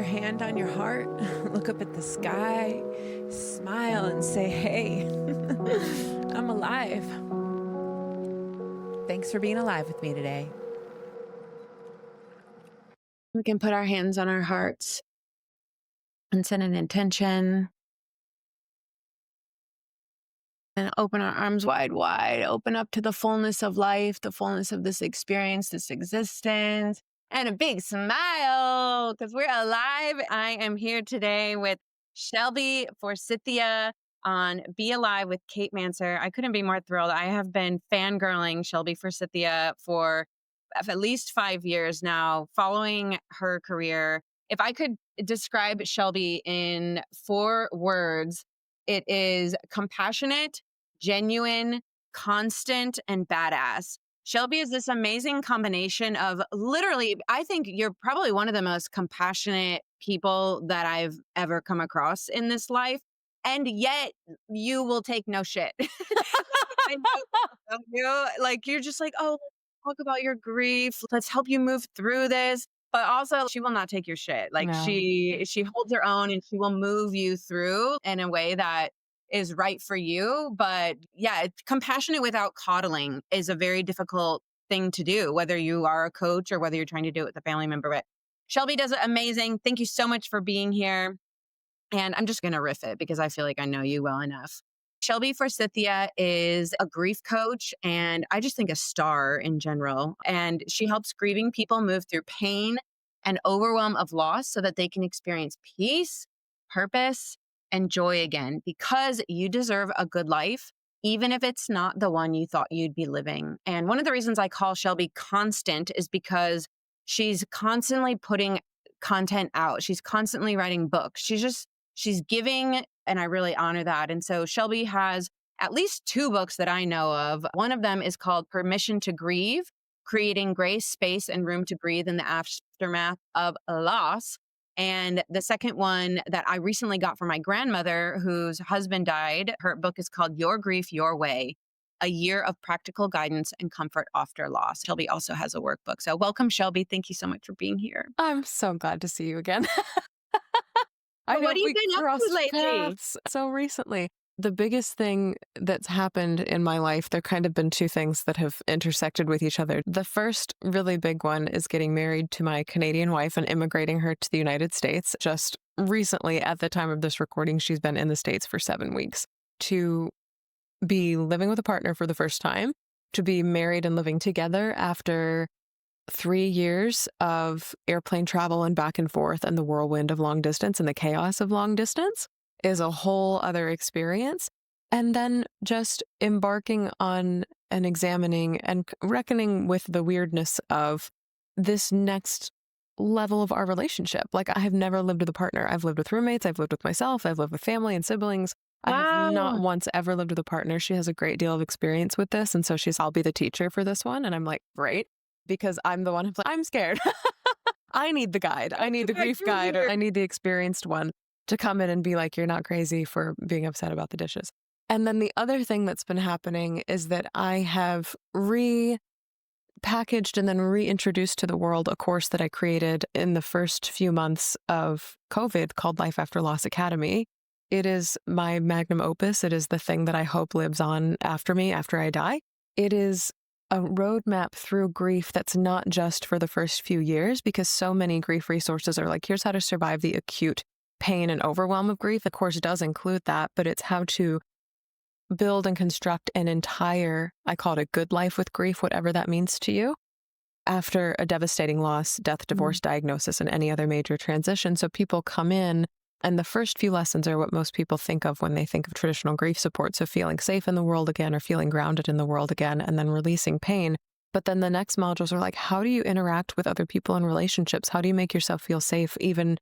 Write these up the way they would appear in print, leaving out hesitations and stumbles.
hand on your heart, look up at the sky, smile and say, hey, I'm alive. Thanks for being alive with me today. We can put our hands on our hearts and set an intention and open our arms wide, open up to the fullness of life, the fullness of this experience, this existence, and a big smile because we're alive. I am here today with Shelby Forsythia on Be Alive with Kate Manser. I couldn't be more thrilled. I have been fangirling Shelby Forsythia for at least 5 years now, following her career. If I could describe Shelby in 4 words, it is compassionate, genuine, constant, and badass. Shelby is this amazing combination of literally, I think you're probably one of the most compassionate people that I've ever come across in this life. And yet you will take no shit. I know, like, you're just like, oh, let's talk about your grief. Let's help you move through this. But also she will not take your shit. Like No. she holds her own and she will move you through in a way that is right for you. But yeah, compassionate without coddling is a very difficult thing to do, whether you are a coach or whether you're trying to do it with a family member. But Shelby does it amazing. Thank you so much for being here. And I'm just going to riff it because I feel like I know you well enough. Shelby Forsythia is a grief coach and I just think a star in general. And she helps grieving people move through pain and overwhelm of loss so that they can experience peace, purpose, and joy again because you deserve a good life, even if it's not the one you thought you'd be living. And one of the reasons I call Shelby constant is because she's constantly putting content out. She's constantly writing books. She's giving, and I really honor that. And so Shelby has at least 2 books that I know of. One of them is called Permission to Grieve, Creating Grace, Space, and Room to Breathe in the Aftermath of Loss. And the second one that I recently got from my grandmother, whose husband died, her book is called Your Grief, Your Way, A Year of Practical Guidance and Comfort After Loss. Shelby also has a workbook. So welcome, Shelby. Thank you so much for being here. I'm so glad to see you again. What have you been up to lately? Paths so recently. The biggest thing that's happened in my life, there kind of been 2 things that have intersected with each other. The first really big one is getting married to my Canadian wife and immigrating her to the United States. Just recently, at the time of this recording, she's been in the States for 7 weeks. To be living with a partner for the first time, to be married and living together after 3 years of airplane travel and back and forth and the whirlwind of long distance and the chaos of long distance is a whole other experience. And then just embarking on and examining and reckoning with the weirdness of this next level of our relationship. Like, I have never lived with a partner. I've lived with roommates. I've lived with myself. I've lived with family and siblings. I have not once ever lived with a partner. She has a great deal of experience with this. And so I'll be the teacher for this one. And I'm like, great. Because I'm the one who's like, I'm scared. I need the guide. I need the grief guide, or I need the experienced one to come in and be like, you're not crazy for being upset about the dishes. And then the other thing that's been happening is that I have repackaged and then reintroduced to the world a course that I created in the first few months of COVID called Life After Loss Academy. It is my magnum opus. It is the thing that I hope lives on after me, after I die. It is a roadmap through grief that's not just for the first few years, because so many grief resources are like, here's how to survive the acute pain and overwhelm of grief. The course does include that, but it's how to build and construct an entire, I call it a good life with grief, whatever that means to you, after a devastating loss, death, divorce, diagnosis, and any other major transition. So people come in, and the first few lessons are what most people think of when they think of traditional grief support. So feeling safe in the world again, or feeling grounded in the world again, and then releasing pain. But then the next modules are like, how do you interact with other people in relationships? How do you make yourself feel safe even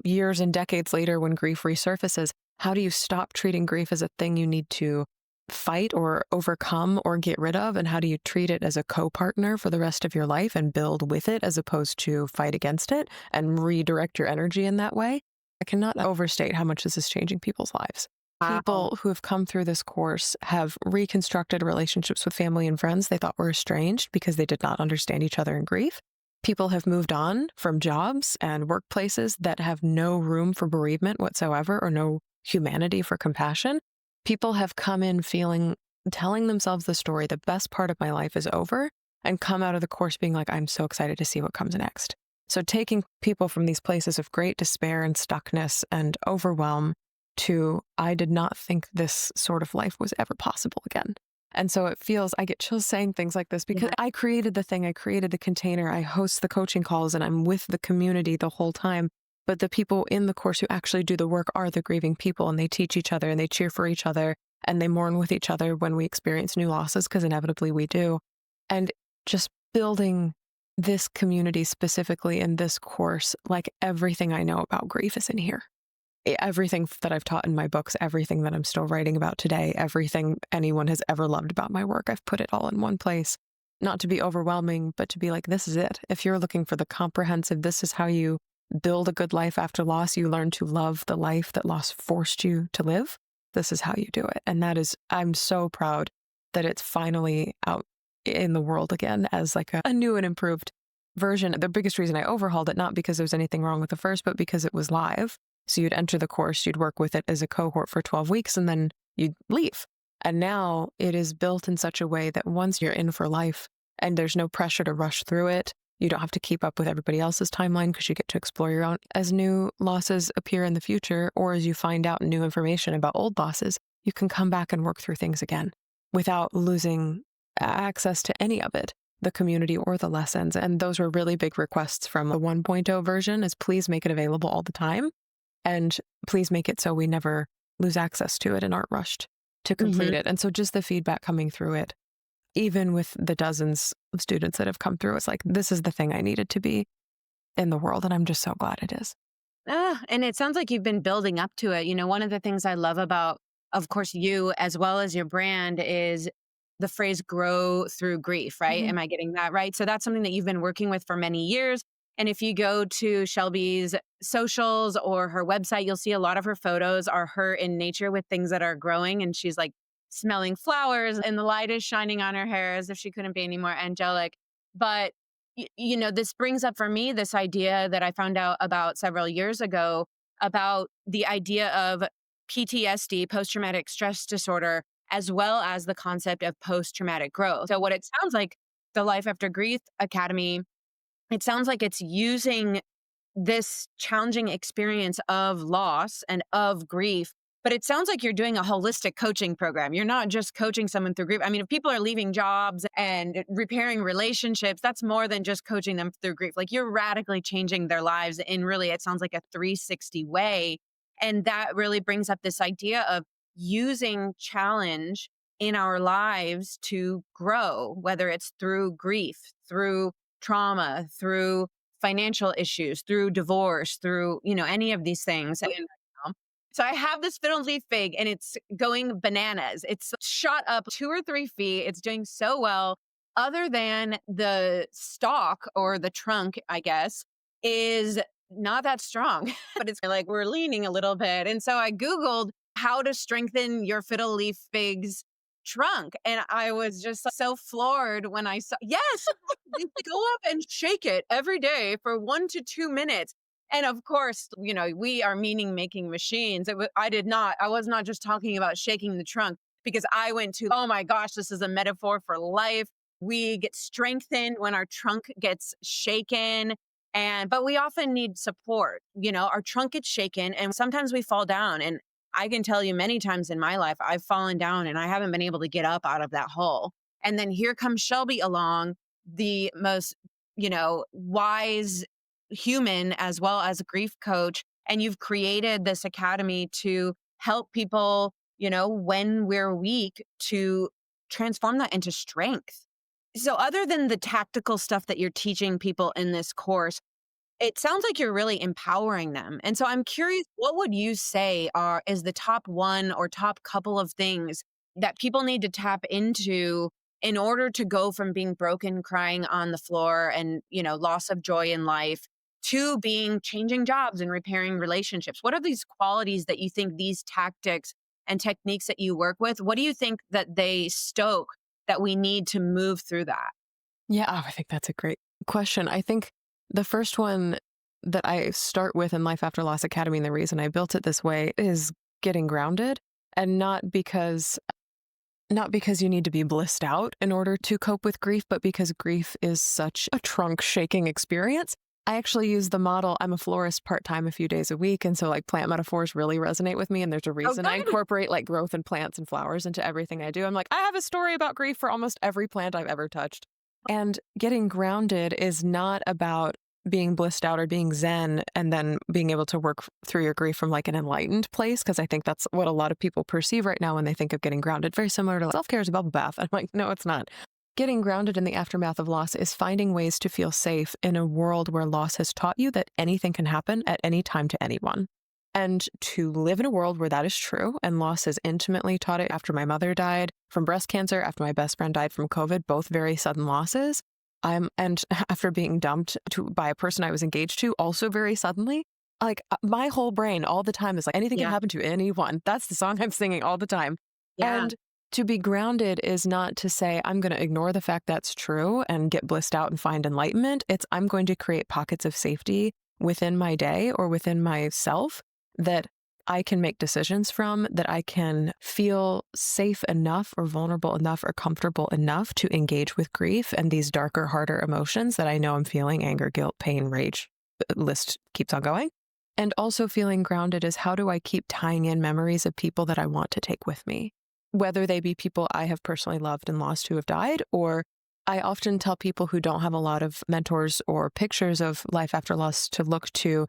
years and decades later when grief resurfaces? How do you stop treating grief as a thing you need to fight or overcome or get rid of? And how do you treat it as a co-partner for the rest of your life and build with it as opposed to fight against it and redirect your energy in that way? I cannot overstate how much this is changing people's lives. Wow. People who have come through this course have reconstructed relationships with family and friends they thought were estranged because they did not understand each other in grief. People have moved on from jobs and workplaces that have no room for bereavement whatsoever or no humanity for compassion. People have come in telling themselves the story, the best part of my life is over, and come out of the course being like, I'm so excited to see what comes next. So taking people from these places of great despair and stuckness and overwhelm to, I did not think this sort of life was ever possible again. And so it feels, I get chills saying things like this because Yeah. I created the thing, I created the container, I host the coaching calls, and I'm with the community the whole time. But the people in the course who actually do the work are the grieving people, and they teach each other and they cheer for each other and they mourn with each other when we experience new losses, because inevitably we do. And just building this community specifically in this course, like everything I know about grief is in here. Everything that I've taught in my books, everything that I'm still writing about today, everything anyone has ever loved about my work, I've put it all in one place. Not to be overwhelming, but to be like, this is it. If you're looking for the comprehensive, this is how you build a good life after loss. You learn to love the life that loss forced you to live. This is how you do it. And that is, I'm so proud that it's finally out in the world again as like a new and improved version. The biggest reason I overhauled it, not because there was anything wrong with the first, but because it was live. So you'd enter the course, you'd work with it as a cohort for 12 weeks, and then you'd leave. And now it is built in such a way that once you're in for life and there's no pressure to rush through it, you don't have to keep up with everybody else's timeline because you get to explore your own. As new losses appear in the future, or as you find out new information about old losses, you can come back and work through things again without losing access to any of it, the community or the lessons. And those were really big requests from the 1.0 version, is please make it available all the time. And please make it so we never lose access to it and aren't rushed to complete Mhm. it. And so just the feedback coming through it, even with the dozens of students that have come through, it's like, this is the thing I needed to be in the world. And I'm just so glad it is. And it sounds like you've been building up to it. One of the things I love about, of course, you as well as your brand is the phrase grow through grief, right? Mhm. Am I getting that right? So that's something that you've been working with for many years. And if you go to Shelby's socials or her website, you'll see a lot of her photos are her in nature with things that are growing. And she's like smelling flowers and the light is shining on her hair as if she couldn't be any more angelic. But this brings up for me this idea that I found out about several years ago about the idea of PTSD, post traumatic stress disorder, as well as the concept of post traumatic growth. So, what it sounds like the Life After Grief Academy, it sounds like it's using this challenging experience of loss and of grief. But it sounds like you're doing a holistic coaching program. You're not just coaching someone through grief. I mean, if people are leaving jobs and repairing relationships, that's more than just coaching them through grief. Like you're radically changing their lives in really, it sounds like a 360 way. And that really brings up this idea of using challenge in our lives to grow, whether it's through grief, through trauma, through financial issues, through divorce, through, any of these things. So I have this fiddle leaf fig and it's going bananas. It's shot up 2 or 3 feet. It's doing so well. Other than the stalk or the trunk, I guess, is not that strong, but it's like we're leaning a little bit. And so I Googled how to strengthen your fiddle leaf fig's trunk. And I was just so floored when I saw, yes, you go up and shake it every day for 1 to 2 minutes. And of course, we are meaning making machines. I was not just talking about shaking the trunk because I went to, oh my gosh, this is a metaphor for life. We get strengthened when our trunk gets shaken. But we often need support. Our trunk gets shaken and sometimes we fall down. And I can tell you many times in my life, I've fallen down and I haven't been able to get up out of that hole. And then here comes Shelby along, the most, wise human as well as a grief coach. And you've created this academy to help people, when we're weak, to transform that into strength. So, other than the tactical stuff that you're teaching people in this course, it sounds like you're really empowering them. And so I'm curious, what would you say is the top one or top couple of things that people need to tap into in order to go from being broken, crying on the floor and, loss of joy in life to being changing jobs and repairing relationships? What are these qualities that you think these tactics and techniques that you work with, what do you think that they stoke that we need to move through that? Yeah, I think that's a great question. I think the first one that I start with in Life After Loss Academy, and the reason I built it this way, is getting grounded, and not because you need to be blissed out in order to cope with grief, but because grief is such a trunk shaking experience. I actually use the model. I'm a florist part time a few days a week. And so, like, plant metaphors really resonate with me. And there's a Oh, reason I good. incorporate like growth and plants and flowers into everything I do. I'm like, I have a story about grief for almost every plant I've ever touched. And getting grounded is not about being blissed out or being zen and then being able to work through your grief from like an enlightened place, because I think that's what a lot of people perceive right now when they think of getting grounded. Very similar to self-care is a bubble bath. I'm like, no, it's not. Getting grounded in the aftermath of loss is finding ways to feel safe in a world where loss has taught you that anything can happen at any time to anyone. And to live in a world where that is true, and loss has intimately taught it after my mother died from breast cancer, after my best friend died from COVID, both very sudden losses. And after being dumped by a person I was engaged to, also very suddenly, like my whole brain all the time is like, anything can Yeah. happen to anyone. That's the song I'm singing all the time. Yeah. And to be grounded is not to say, I'm going to ignore the fact that's true and get blissed out and find enlightenment. It's, I'm going to create pockets of safety within my day or within myself that I can make decisions from, that I can feel safe enough or vulnerable enough or comfortable enough to engage with grief and these darker, harder emotions that I know I'm feeling: anger, guilt, pain, rage. List keeps on going. And also feeling grounded is, how do I keep tying in memories of people that I want to take with me? Whether they be people I have personally loved and lost who have died, or I often tell people who don't have a lot of mentors or pictures of life after loss to look to,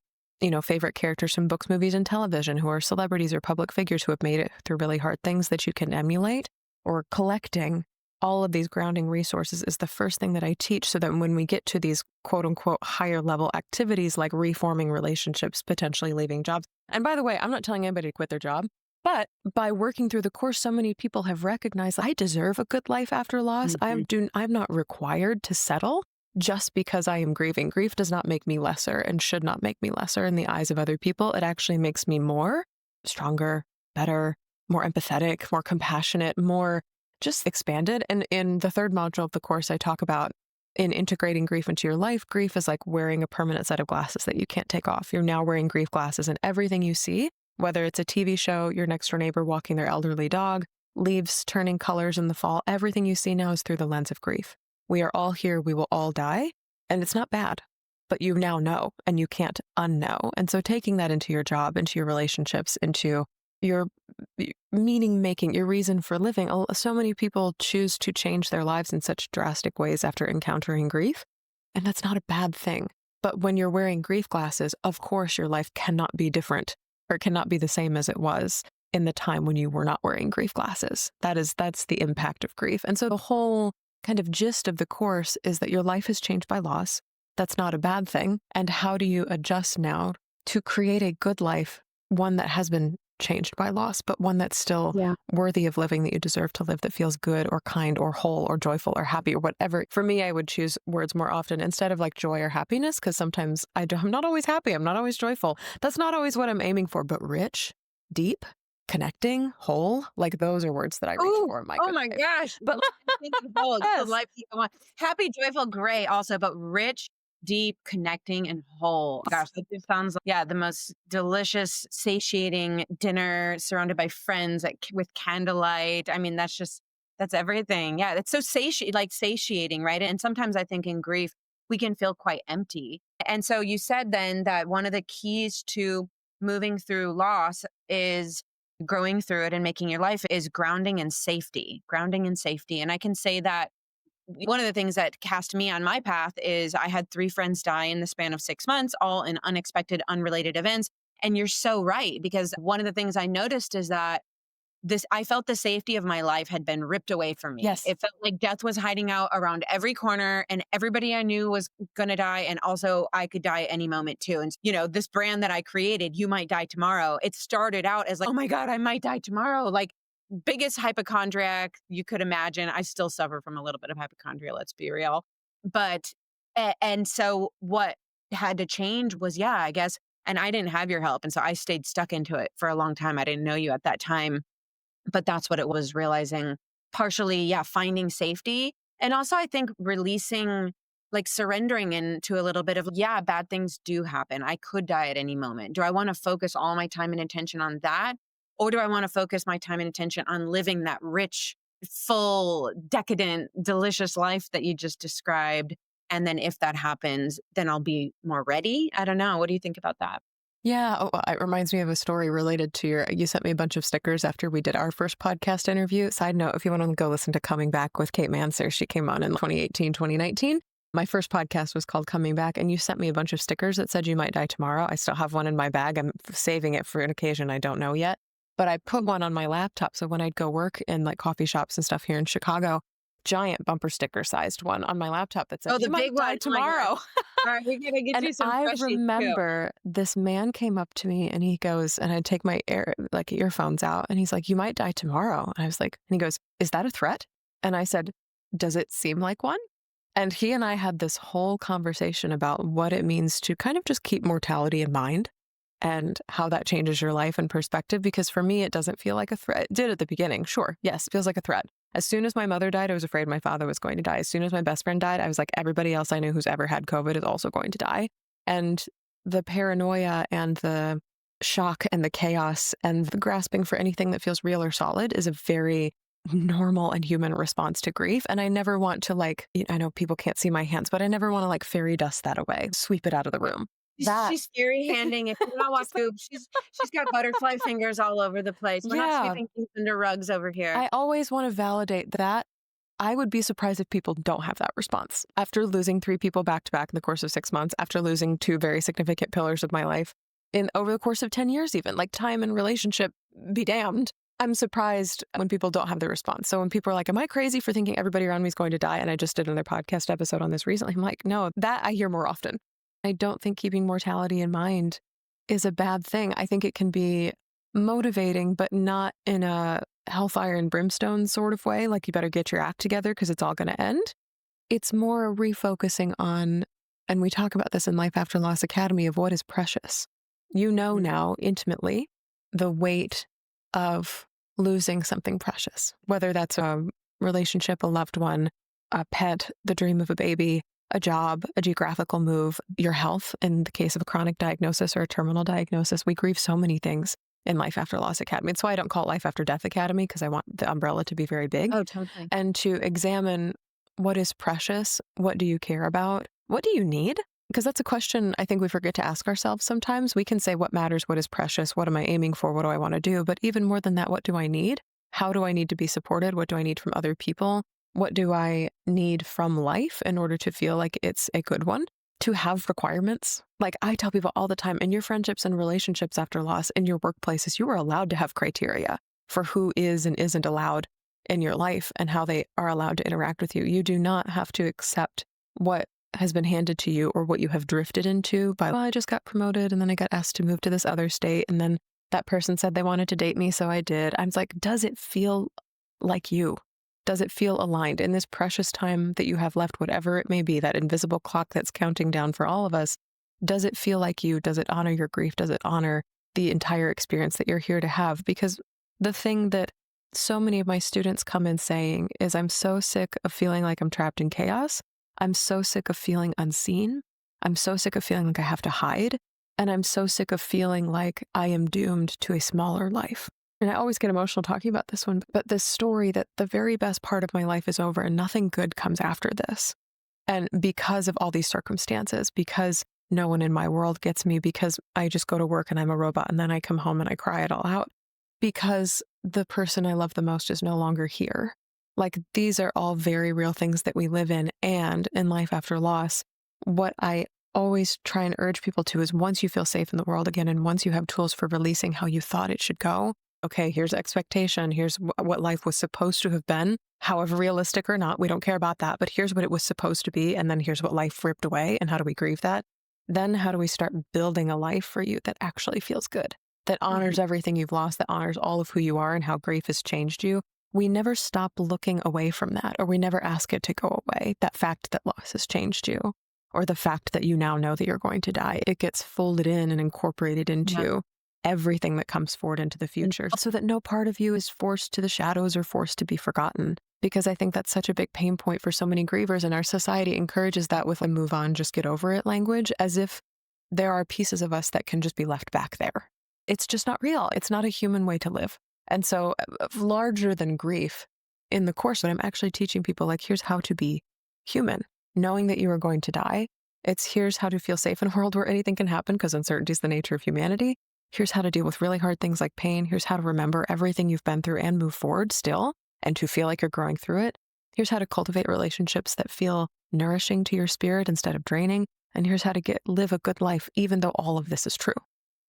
favorite characters from books, movies, and television who are celebrities or public figures who have made it through really hard things that you can emulate. Or collecting all of these grounding resources is the first thing that I teach, so that when we get to these quote unquote higher level activities like reforming relationships, potentially leaving jobs. And by the way, I'm not telling anybody to quit their job, but by working through the course, so many people have recognized I deserve a good life after loss. Mhm. I'm not required to settle just because I am grieving. Grief does not make me lesser and should not make me lesser in the eyes of other people. It actually makes me more stronger, better, more empathetic, more compassionate, more just expanded. And in the third module of the course, I talk about, in integrating grief into your life, grief is like wearing a permanent set of glasses that you can't take off. You're now wearing grief glasses, and everything you see, whether it's a TV show, your next door neighbor walking their elderly dog, leaves turning colors in the fall, everything you see now is through the lens of grief. We are all here, we will all die, and it's not bad, but you now know, and you can't unknow. And so taking that into your job, into your relationships, into your meaning making, your reason for living. So many people choose to change their lives in such drastic ways after encountering grief, and that's not a bad thing. But when you're wearing grief glasses, of course, your life cannot be different or cannot be the same as it was in the time when you were not wearing grief glasses. That's the impact of grief. And so the whole kind of gist of the course is that your life has changed by loss. That's not a bad thing. And how do you adjust now to create a good life, one that has been changed by loss, but one that's still Yeah. worthy of living, that you deserve to live, that feels good or kind or whole or joyful or happy or whatever. For me, I would choose words more often instead of like joy or happiness, because sometimes I'm not always happy. I'm not always joyful. That's not always what I'm aiming for, but rich, deep, connecting, whole, like those are words that I reach Oh, for in my oh good my life. gosh. But thinking whole, the Yes. life you want. Happy, joyful, great also, but rich, deep, connecting, and whole. Gosh, that just sounds like, yeah, the most delicious, satiating dinner surrounded by friends with candlelight. I mean, that's everything. Yeah, it's so satiating, right? And sometimes I think in grief, we can feel quite empty. And so you said then that one of the keys to moving through loss is growing through it and making your life is grounding in safety. And I can say that one of the things that cast me on my path is I had 3 friends die in the span of 6 months, all in unexpected, unrelated events. And you're so right, because one of the things I noticed is that I felt the safety of my life had been ripped away from me. Yes. It felt like death was hiding out around every corner, and everybody I knew was going to die. And also I could die any moment too. And, this brand that I created, "You Might Die Tomorrow," it started out as like, oh my God, I might die tomorrow. Like, biggest hypochondriac you could imagine. I still suffer from a little bit of hypochondria, let's be real. But, and so what had to change was, yeah, I guess, and I didn't have your help. And so I stayed stuck into it for a long time. I didn't know you at that time, but that's what it was, realizing partially, yeah, finding safety. And also I think releasing, like surrendering into a little bit of, yeah, bad things do happen. I could die at any moment. Do I want to focus all my time and attention on that? Or do I want to focus my time and attention on living that rich, full, decadent, delicious life that you just described? And then if that happens, then I'll be more ready. I don't know. What do you think about that? Yeah, well, it reminds me of a story related to you sent me a bunch of stickers after we did our first podcast interview. Side note, if you want to go listen to Coming Back with Kate Manser, she came on in 2018, 2019. My first podcast was called Coming Back, and you sent me a bunch of stickers that said you might die tomorrow. I still have one in my bag. I'm saving it for an occasion I don't know yet. But I put one on my laptop, so when I'd go work in like coffee shops and stuff here in Chicago, giant bumper sticker sized one on my laptop that said, Oh, "You the might big one. die Oh my God. tomorrow." All right, we gotta get And you some I freshies too. remember this man came up to me and he goes, and I'd take my earphones out, and he's like, "You might die tomorrow." And I was like, and he goes, "Is that a threat?" And I said, "Does it seem like one?" And he and I had this whole conversation about what it means to kind of just keep mortality in mind and how that changes your life and perspective. Because for me, it doesn't feel like a threat. It did at the beginning. Sure. Yes. It feels like a threat. As soon as my mother died, I was afraid my father was going to die. As soon as my best friend died, I was like, everybody else I knew who's ever had COVID is also going to die. And the paranoia and the shock and the chaos and the grasping for anything that feels real or solid is a very normal and human response to grief. And I never want to I know people can't see my hands, but I never want to like fairy dust that away, sweep it out of the room. That She's fairy handing. If you're not just watching, she's got butterfly fingers all over the place. We're not yeah, sweeping things under rugs over here. I always want to validate that. I would be surprised if people don't have that response. After losing 3 people back to back in the course of 6 months, after losing 2 very significant pillars of my life in over the course of 10 years, even like time and relationship be damned. I'm surprised when people don't have the response. So when people are like, am I crazy for thinking everybody around me is going to die? And I just did another podcast episode on this recently. I'm like, no, that I hear more often. I don't think keeping mortality in mind is a bad thing. I think it can be motivating, but not in a hellfire and brimstone sort of way. Like you better get your act together because it's all going to end. It's more refocusing on, and we talk about this in Life After Loss Academy, of what is precious. You know now intimately the weight of losing something precious, whether that's a relationship, a loved one, a pet, the dream of a baby, a job, a geographical move, your health. In the case of a chronic diagnosis or a terminal diagnosis, we grieve so many things in Life After Loss Academy. It's why I don't call it Life After Death Academy, because I want the umbrella to be very big. Oh, totally. And to examine what is precious, what do you care about, what do you need? Because that's a question I think we forget to ask ourselves sometimes. We can say what matters, what is precious, what am I aiming for, what do I want to do? But even more than that, what do I need? How do I need to be supported? What do I need from other people? What do I need from life in order to feel like it's a good one? To have requirements. Like I tell people all the time, in your friendships and relationships after loss, in your workplaces, you are allowed to have criteria for who is and isn't allowed in your life and how they are allowed to interact with you. You do not have to accept what has been handed to you or what you have drifted into by, well, I just got promoted and then I got asked to move to this other state. And then that person said they wanted to date me, so I did. I'm like, does it feel like you? Does it feel aligned in this precious time that you have left, whatever it may be, that invisible clock that's counting down for all of us? Does it feel like you? Does it honor your grief? Does it honor the entire experience that you're here to have? Because the thing that so many of my students come in saying is, I'm so sick of feeling like I'm trapped in chaos. I'm so sick of feeling unseen. I'm so sick of feeling like I have to hide. And I'm so sick of feeling like I am doomed to a smaller life. And I always get emotional talking about this one, but this story that the very best part of my life is over and nothing good comes after this. And because of all these circumstances, because no one in my world gets me, because I just go to work and I'm a robot and then I come home and I cry it all out, because the person I love the most is no longer here. Like these are all very real things that we live in. And in life after loss, what I always try and urge people to is, once you feel safe in the world again, and once you have tools for releasing how you thought it should go, okay, here's expectation. Here's what life was supposed to have been, however realistic or not. We don't care about that, but here's what it was supposed to be. And then here's what life ripped away. And how do we grieve that? Then how do we start building a life for you that actually feels good, that honors everything you've lost, that honors all of who you are and how grief has changed you? We never stop looking away from that, or we never ask it to go away. That fact that loss has changed you, or the fact that you now know that you're going to die, it gets folded in and incorporated into everything that comes forward into the future, so that no part of you is forced to the shadows or forced to be forgotten. because I think that's such a big pain point for so many grievers. And our society encourages that with a move on, just get over it language, as if there are pieces of us that can just be left back there. It's just not real. It's not a human way to live. And so, larger than grief, in the course, what I'm actually teaching people, like, here's how to be human, knowing that you are going to die. It's here's how to feel safe in a world where anything can happen because uncertainty is the nature of humanity. Here's how to deal with really hard things like pain. Here's how to remember everything you've been through and move forward still and to feel like you're growing through it. Here's how to cultivate relationships that feel nourishing to your spirit instead of draining. And here's how to live a good life, even though all of this is true.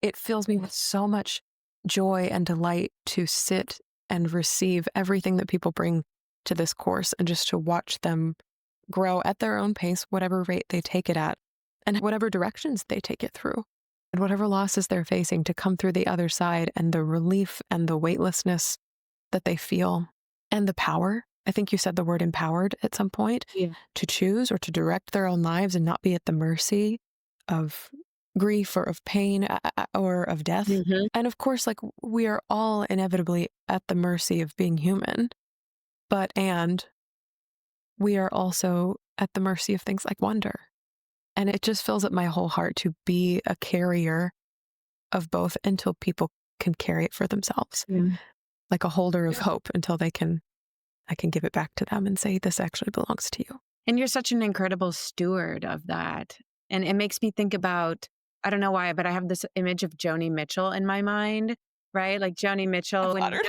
It fills me with so much joy and delight to sit and receive everything that people bring to this course and just to watch them grow at their own pace, whatever rate they take it at, and whatever directions they take it through, and whatever losses they're facing, to come through the other side, and the relief and the weightlessness that they feel, and the power. I think you said the word empowered at some point, Yeah. to choose or to direct their own lives and not be at the mercy of grief or of pain or of death. Mhm. And of course, like, we are all inevitably at the mercy of being human, and we are also at the mercy of things like wonder. And it just fills up my whole heart to be a carrier of both until people can carry it for themselves, Yeah. like a holder of hope until I can give it back to them and say, this actually belongs to you. And you're such an incredible steward of that. And it makes me think about, I don't know why, but I have this image of Joni Mitchell in my mind, right? Like Joni I'm Mitchell, when flattered.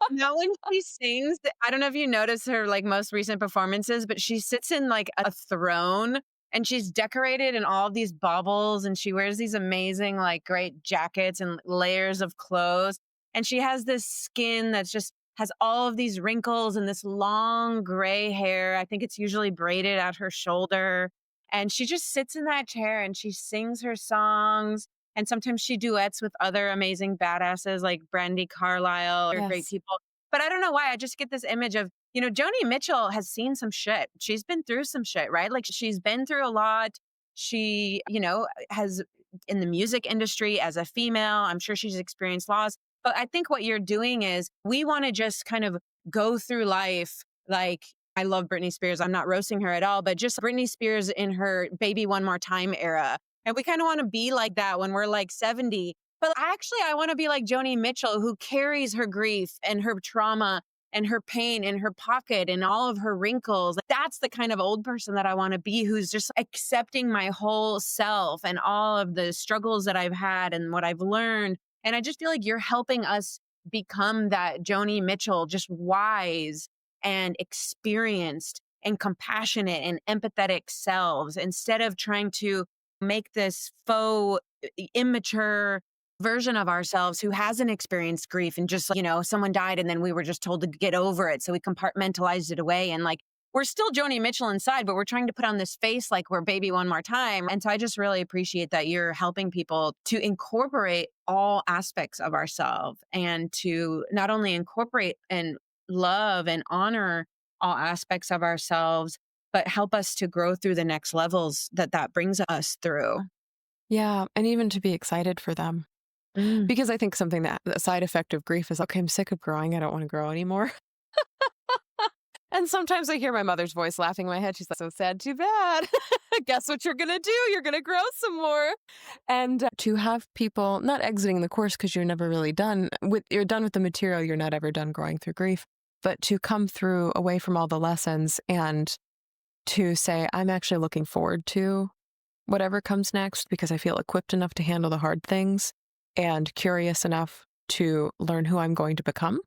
when she sings, I don't know if you notice her like most recent performances, but she sits in like a throne and she's decorated in all of these baubles and she wears these amazing, like great jackets and layers of clothes. And she has this skin that's just has all of these wrinkles and this long gray hair. I think it's usually braided at her shoulder. And she just sits in that chair and she sings her songs. And sometimes she duets with other amazing badasses like Brandy Carlisle or great Yes. people. But I don't know why. I just get this image of, Joni Mitchell has seen some shit. She's been through some shit, right? Like she's been through a lot. She, has in the music industry as a female, I'm sure she's experienced loss. But I think what you're doing is we want to just kind of go through life like I love Britney Spears. I'm not roasting her at all, but just Britney Spears in her Baby One More Time era. And we kind of want to be like that when we're like 70. But actually, I want to be like Joni Mitchell, who carries her grief and her trauma and her pain in her pocket and all of her wrinkles. That's the kind of old person that I want to be, who's just accepting my whole self and all of the struggles that I've had and what I've learned. And I just feel like you're helping us become that Joni Mitchell, just wise and experienced and compassionate and empathetic selves instead of trying to make this faux immature version of ourselves who hasn't experienced grief and just, someone died and then we were just told to get over it. So we compartmentalized it away. And like, we're still Joni Mitchell inside, but we're trying to put on this face like we're Baby One More Time. And so I just really appreciate that you're helping people to incorporate all aspects of ourselves and to not only incorporate and love and honor all aspects of ourselves, but help us to grow through the next levels that brings us through. Yeah. And even to be excited for them. Mm. Because I think something that a side effect of grief is, okay, I'm sick of growing. I don't want to grow anymore. And sometimes I hear my mother's voice laughing in my head. She's like, so sad, too bad. Guess what you're going to do? You're going to grow some more. And to have people not exiting the course because you're never really you're done with the material. You're not ever done growing through grief, but to come through away from all the lessons and to say, I'm actually looking forward to whatever comes next because I feel equipped enough to handle the hard things and curious enough to learn who I'm going to become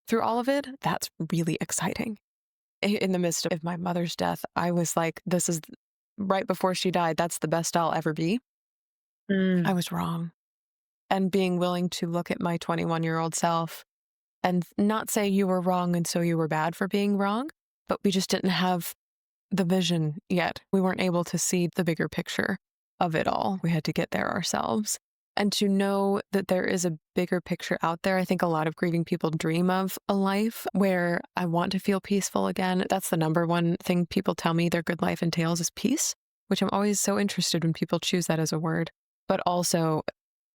through all of it. That's really exciting. In the midst of my mother's death, I was like, this is right before she died. That's the best I'll ever be. Mm. I was wrong. And being willing to look at my 21-year-old self and not say you were wrong and so you were bad for being wrong, but we just didn't have the vision yet. We weren't able to see the bigger picture of it all. We had to get there ourselves. And to know that there is a bigger picture out there. I think a lot of grieving people dream of a life where I want to feel peaceful again. That's the number one thing people tell me their good life entails is peace, which I'm always so interested when people choose that as a word, but also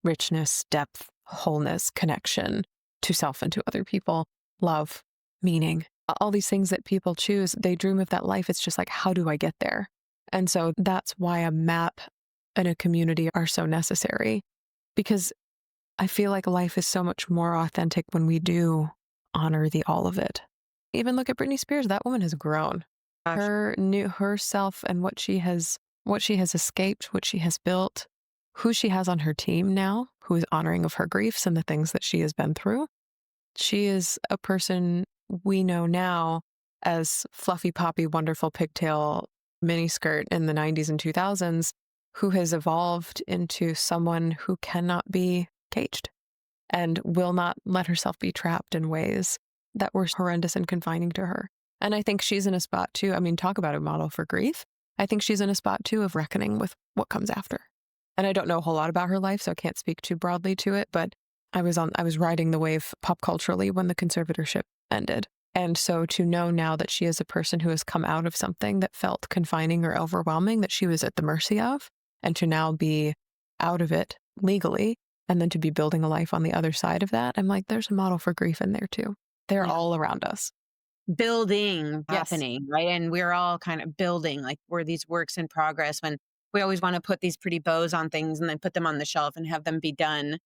richness, depth, wholeness, connection to self and to other people, love, meaning, all these things that people choose, they dream of that life. It's just like, how do I get there? And so that's why a map and a community are so necessary, because I feel like life is so much more authentic when we do honor the all of it. Even look at Britney Spears. That woman has grown. Gosh. Her new herself and what she has escaped, what she has built, who she has on her team now, who is honoring of her griefs and the things that she has been through. She is a person we know now as fluffy poppy, wonderful pigtail miniskirt in the 90s and 2000s, who has evolved into someone who cannot be caged and will not let herself be trapped in ways that were horrendous and confining to her. And I think she's in a spot too. I mean, talk about a model for grief. I think she's in a spot too of reckoning with what comes after. And I don't know a whole lot about her life, so I can't speak too broadly to it, but I was riding the wave pop culturally when the conservatorship ended. And so to know now that she is a person who has come out of something that felt confining or overwhelming that she was at the mercy of, and to now be out of it legally, and then to be building a life on the other side of that, I'm like, there's a model for grief in there too. They're Yeah. all around us. Building Yes. happening, right? And we're all kind of building, like we're these works in progress when we always want to put these pretty bows on things and then put them on the shelf and have them be done.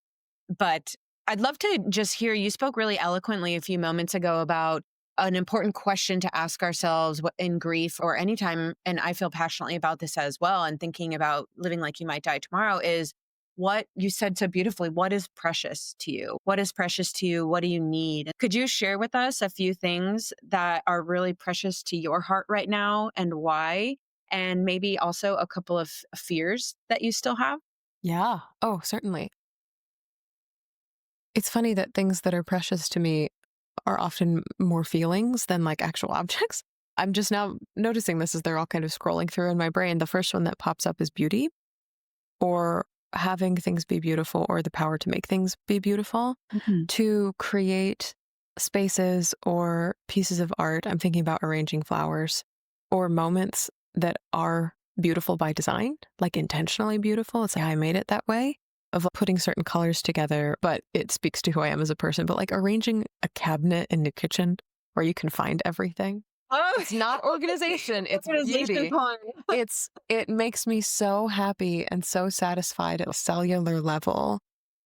But I'd love to just hear you spoke really eloquently a few moments ago about an important question to ask ourselves in grief or anytime. And I feel passionately about this as well. And thinking about living like you might die tomorrow is what you said so beautifully. What is precious to you? What is precious to you? What do you need? Could you share with us a few things that are really precious to your heart right now and why? And maybe also a couple of fears that you still have? Yeah. Oh, certainly. It's funny that things that are precious to me are often more feelings than like actual objects. I'm just now noticing this as they're all kind of scrolling through in my brain. The first one that pops up is beauty, or having things be beautiful, or the power to make things be beautiful, Mhm. to create spaces or pieces of art. I'm thinking about arranging flowers or moments that are beautiful by design, like intentionally beautiful. It's like I made it that way, of putting certain colors together, but it speaks to who I am as a person. But like arranging a cabinet in the kitchen where you can find everything. Oh, It's not organization, it's organization beauty. porn. It makes me so happy and so satisfied at a cellular level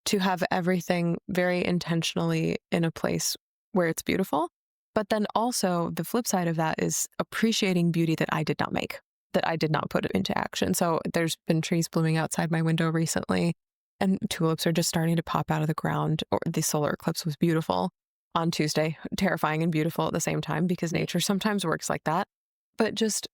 to have everything very intentionally in a place where it's beautiful. But then also the flip side of that is appreciating beauty that I did not make, that I did not put into action. So there's been trees blooming outside my window recently, and tulips are just starting to pop out of the ground. Or the solar eclipse was beautiful on Tuesday, terrifying and beautiful at the same time because nature sometimes works like that. But just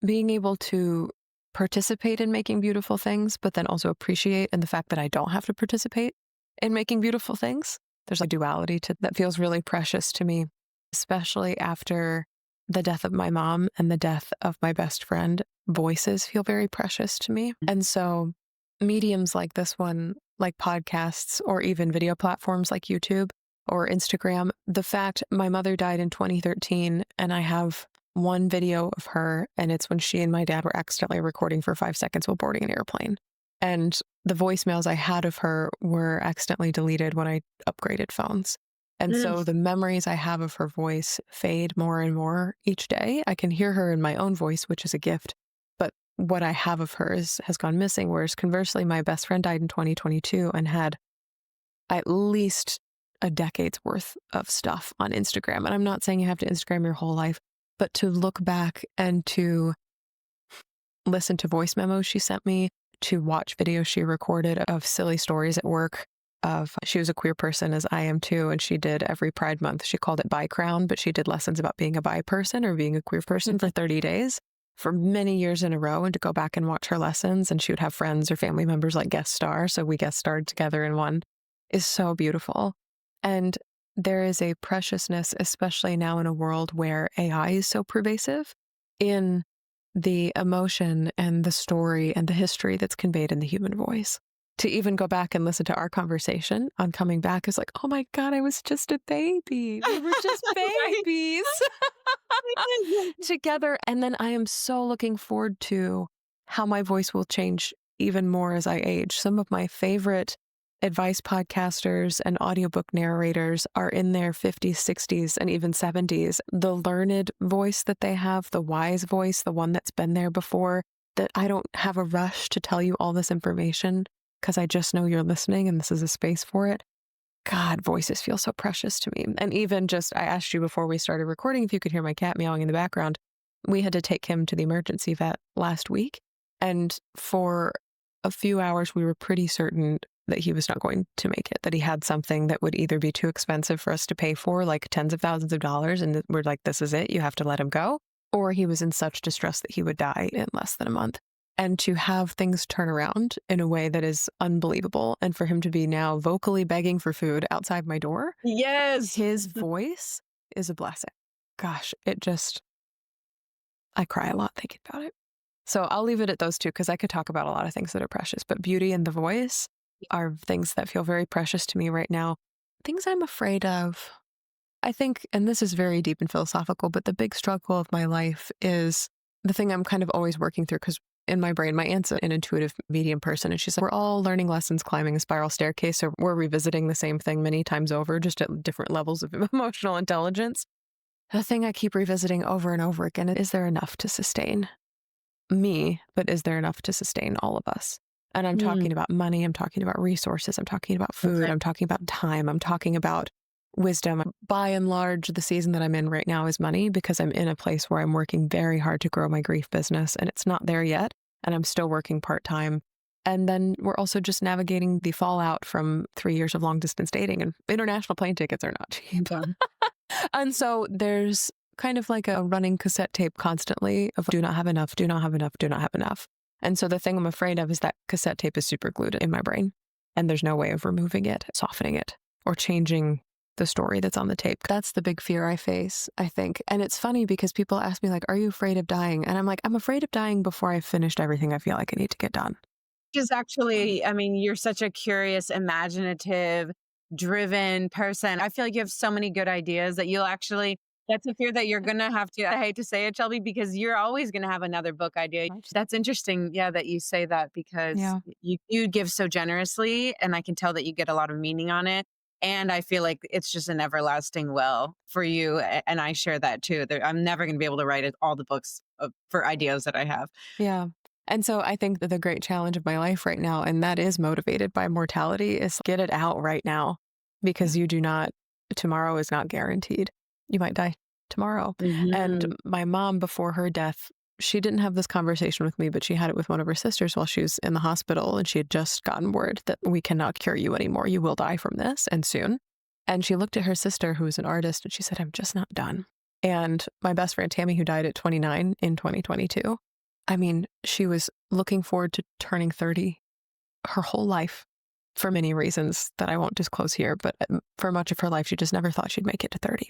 being able to participate in making beautiful things, but then also appreciate in the fact that I don't have to participate in making beautiful things. There's a duality to that feels really precious to me, especially after the death of my mom and the death of my best friend. Voices feel very precious to me. And so mediums like this one, like podcasts or even video platforms like YouTube or Instagram, the fact my mother died in 2013 and I have one video of her, and it's when she and my dad were accidentally recording for 5 seconds while boarding an airplane. And the voicemails I had of her were accidentally deleted when I upgraded phones. And Mm. so the memories I have of her voice fade more and more each day. I can hear her in my own voice, which is a gift, but what I have of her has gone missing. Whereas conversely, my best friend died in 2022 and had at least a decade's worth of stuff on Instagram. And I'm not saying you have to Instagram your whole life, but to look back and to listen to voice memos she sent me, to watch videos she recorded of silly stories at work. Of she was a queer person, as I am too, and she did every Pride Month. She called it Bi Crown, but she did lessons about being a bi person or being a queer person for 30 days for many years in a row, and to go back and watch her lessons. And she would have friends or family members like guest star. So we guest starred together in one, is so beautiful. And there is a preciousness, especially now in a world where AI is so pervasive, in the emotion and the story and the history that's conveyed in the human voice. To even go back and listen to our conversation on coming back is like, oh my God, I was just a baby. We were just Right. babies together. And then I am so looking forward to how my voice will change even more as I age. Some of my favorite advice podcasters and audiobook narrators are in their 50s, 60s, and even 70s. The learned voice that they have, the wise voice, the one that's been there before, that I don't have a rush to tell you all this information because I just know you're listening and this is a space for it. God, voices feel so precious to me. And even just, I asked you before we started recording if you could hear my cat meowing in the background. We had to take him to the emergency vet last week. And for a few hours, we were pretty certain that he was not going to make it, that he had something that would either be too expensive for us to pay for, like tens of thousands of dollars. And we're like, this is it. You have to let him go. Or he was in such distress that he would die in less than a month. And to have things turn around in a way that is unbelievable. And for him to be now vocally begging for food outside my door, Yes. his voice is a blessing. Gosh, I cry a lot thinking about it. So I'll leave it at those two because I could talk about a lot of things that are precious, but beauty and the voice are things that feel very precious to me right now. Things I'm afraid of. I think, and this is very deep and philosophical, but the big struggle of my life is the thing I'm kind of always working through because in my brain, my aunt's an intuitive medium person, and she said, we're all learning lessons climbing a spiral staircase, so we're revisiting the same thing many times over, just at different levels of emotional intelligence. The thing I keep revisiting over and over again is there enough to sustain me, but is there enough to sustain all of us? And I'm Mm, talking about money, I'm talking about resources, I'm talking about food, okay. I'm talking about time, I'm talking about wisdom. By and large, the season that I'm in right now is money because I'm in a place where I'm working very hard to grow my grief business and it's not there yet. And I'm still working part-time. And then we're also just navigating the fallout from 3 years of long distance dating, and international plane tickets are not cheap. Okay. And so there's kind of like a running cassette tape constantly of do not have enough, do not have enough, do not have enough. And so the thing I'm afraid of is that cassette tape is super glued in my brain and there's no way of removing it, softening it, or changing the story that's on the tape. That's the big fear I face, I think. And it's funny because people ask me like, are you afraid of dying? And I'm like, I'm afraid of dying before I've finished everything I feel like I need to get done. Which is actually, I mean, you're such a curious, imaginative, driven person. I feel like you have so many good ideas that you'll actually, that's a fear that you're going to have to, I hate to say it, Shelby, because you're always going to have another book idea. That's interesting. Yeah, that you say that because Yeah. you give so generously and I can tell that you get a lot of meaning on it. And I feel like it's just an everlasting well for you. And I share that too. I'm never going to be able to write all the books for ideas that I have. Yeah. And so I think that the great challenge of my life right now, and that is motivated by mortality, is get it out right now because tomorrow is not guaranteed. You might die tomorrow. And Mhm. my mom, before her death, she didn't have this conversation with me, but she had it with one of her sisters while she was in the hospital. And she had just gotten word that we cannot cure you anymore. You will die from this and soon. And she looked at her sister, who was an artist, and she said, I'm just not done. And my best friend, Tammy, who died at 29 in 2022, I mean, she was looking forward to turning 30 her whole life for many reasons that I won't disclose here. But for much of her life, she just never thought she'd make it to 30.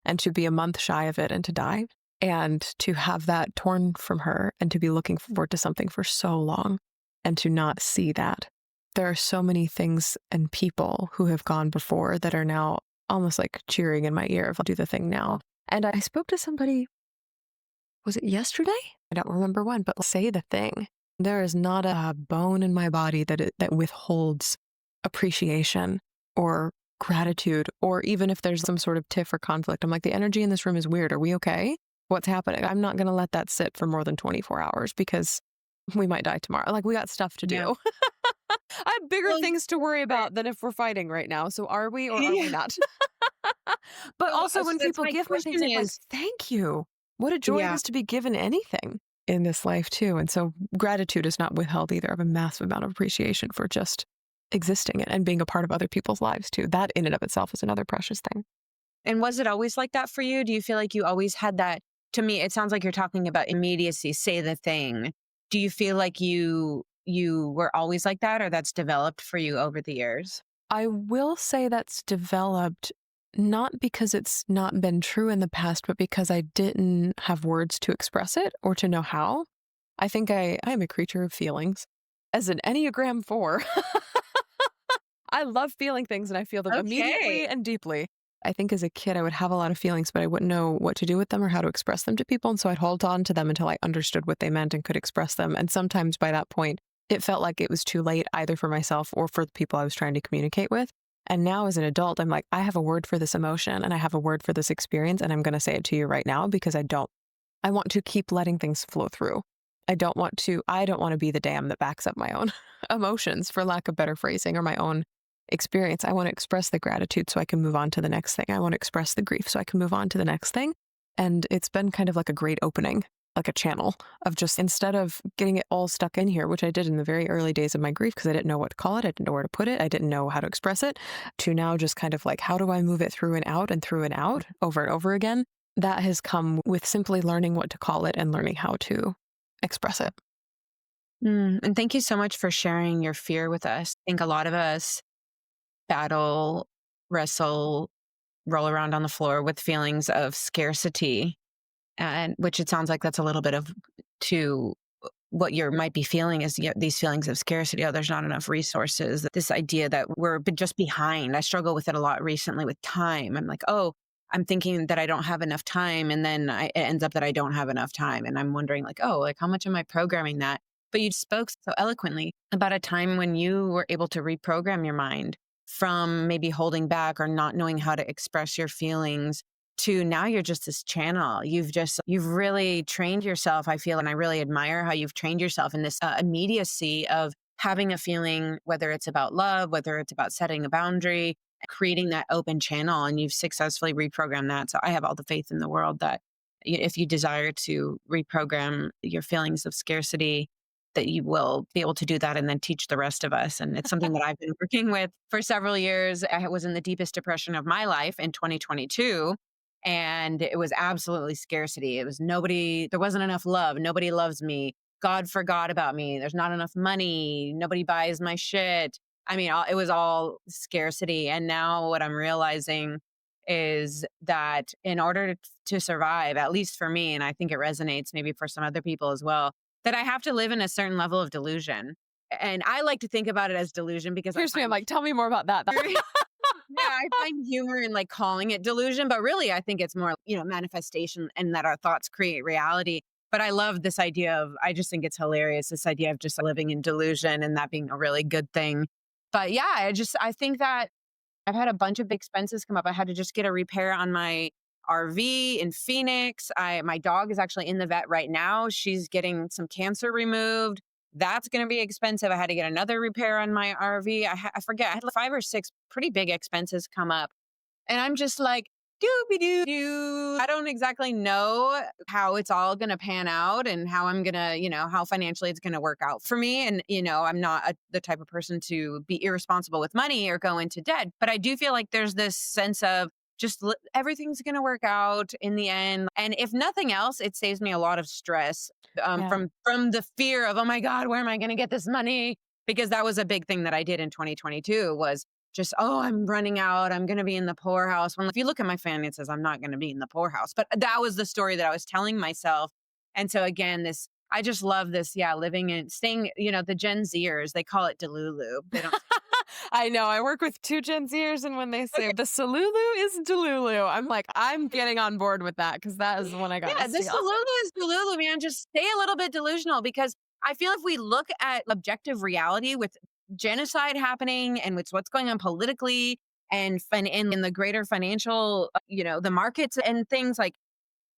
And to be a month shy of it and to die, and to have that torn from her and to be looking forward to something for so long and to not see that. There are so many things and people who have gone before that are now almost like cheering in my ear of, I'll do the thing now. And I spoke to somebody, was it yesterday? I don't remember when, but say the thing. There is not a bone in my body that withholds appreciation or gratitude, or even if there's some sort of tiff or conflict. I'm like, the energy in this room is weird. Are we okay? What's happening? I'm not going to let that sit for more than 24 hours because we might die tomorrow. Like, we got stuff to Yeah. do. I have bigger Well, things to worry about than if we're fighting right now. So are we or are we yeah. not? But So, also when so that's people my give me things, question I'm like, is, thank you. What a joy it yeah. is to be given anything in this life too. And so gratitude is not withheld either. I have a massive amount of appreciation for just existing and being a part of other people's lives too. That in and of itself is another precious thing. And was it always like that for you? Do you feel like you always had that? To me, it sounds like you're talking about immediacy, say the thing. Do you feel like you were always like that or that's developed for you over the years? I will say that's developed not because it's not been true in the past, but because I didn't have words to express it or to know how. I think I am a creature of feelings. As an Enneagram 4, I love feeling things and I feel them Okay. immediately and deeply. I think as a kid, I would have a lot of feelings, but I wouldn't know what to do with them or how to express them to people. And so I'd hold on to them until I understood what they meant and could express them. And sometimes by that point, it felt like it was too late either for myself or for the people I was trying to communicate with. And now as an adult, I'm like, I have a word for this emotion and I have a word for this experience. And I'm going to say it to you right now because I want to keep letting things flow through. I don't want to be the dam that backs up my own emotions, for lack of better phrasing, or my own experience. I want to express the gratitude so I can move on to the next thing. I want to express the grief so I can move on to the next thing. And it's been kind of like a great opening, like a channel of just instead of getting it all stuck in here, which I did in the very early days of my grief because I didn't know what to call it. I didn't know where to put it. I didn't know how to express it, to now just kind of like, how do I move it through and through and out over and over again? That has come with simply learning what to call it and learning how to express it. And thank you so much for sharing your fear with us. I think a lot of us battle, wrestle, roll around on the floor with feelings of scarcity, and which it sounds like that's a little bit of to what you might be feeling is these feelings of scarcity. Oh, there's not enough resources. This idea that we're just behind. I struggle with it a lot recently with time. I'm like, oh, I'm thinking that I don't have enough time. And then it ends up that I don't have enough time. And I'm wondering like, oh, like how much am I programming that? But you spoke so eloquently about a time when you were able to reprogram your mind from maybe holding back or not knowing how to express your feelings to now you're just this channel. You've really trained yourself, I feel, and I really admire how you've trained yourself in this immediacy of having a feeling, whether it's about love, whether it's about setting a boundary, creating that open channel, and you've successfully reprogrammed that. So I have all the faith in the world that if you desire to reprogram your feelings of scarcity, that you will be able to do that and then teach the rest of us. And it's something that I've been working with for several years. I was in the deepest depression of my life in 2022. And it was absolutely scarcity. It was nobody, there wasn't enough love. Nobody loves me. God forgot about me. There's not enough money. Nobody buys my shit. I mean, it was all scarcity. And now what I'm realizing is that in order to survive, at least for me, and I think it resonates maybe for some other people as well, that I have to live in a certain level of delusion. And I like to think about it as delusion because I Here's me. I'm find like, tell me more about that. yeah, I find humor in like calling it delusion, but really I think it's more, manifestation and that our thoughts create reality. But I love this idea of, I just think it's hilarious, this idea of just living in delusion and that being a really good thing. But yeah, I think that I've had a bunch of expenses come up. I had to just get a repair on my RV in Phoenix. My dog is actually in the vet right now. She's getting some cancer removed. That's going to be expensive. I had to get another repair on my RV. I forget. I had like 5 or 6 pretty big expenses come up. And I'm just like, doobie doo doo. I don't exactly know how it's all going to pan out and how I'm going to, how financially it's going to work out for me. And, I'm not the type of person to be irresponsible with money or go into debt. But I do feel like there's this sense of just everything's going to work out in the end. And if nothing else, it saves me a lot of stress Yeah. from the fear of, oh my God, where am I going to get this money? Because that was a big thing that I did in 2022 was just, oh, I'm running out. I'm going to be in the poorhouse. When if you look at my finances, I'm not going to be in the poorhouse. But that was the story that I was telling myself. And so again, I just love this. Yeah. Living and staying, the Gen Zers, they call it Delulu. They don't. I know. I work with two Gen Zers, and when they say Okay. the Salulu is Delulu, I'm like, I'm getting on board with that because that is the one I got to Yeah. The steal. Delulu is Delulu, man. Just stay a little bit delusional because I feel if we look at objective reality with genocide happening and with what's going on politically and in the greater financial, the markets and things like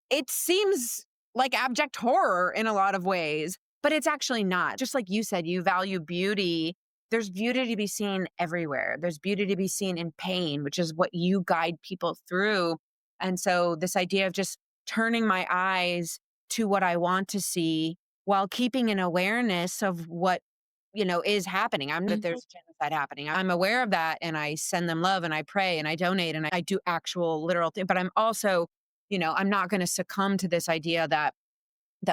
it seems like abject horror in a lot of ways, but it's actually not. Just like you said, you value beauty. There's beauty to be seen everywhere. There's beauty to be seen in pain, which is what you guide people through. And so, this idea of just turning my eyes to what I want to see while keeping an awareness of what is happening. I'm that there's genocide happening. I'm aware of that and I send them love and I pray and I donate and I do actual literal thing. But I'm also I'm not going to succumb to this idea that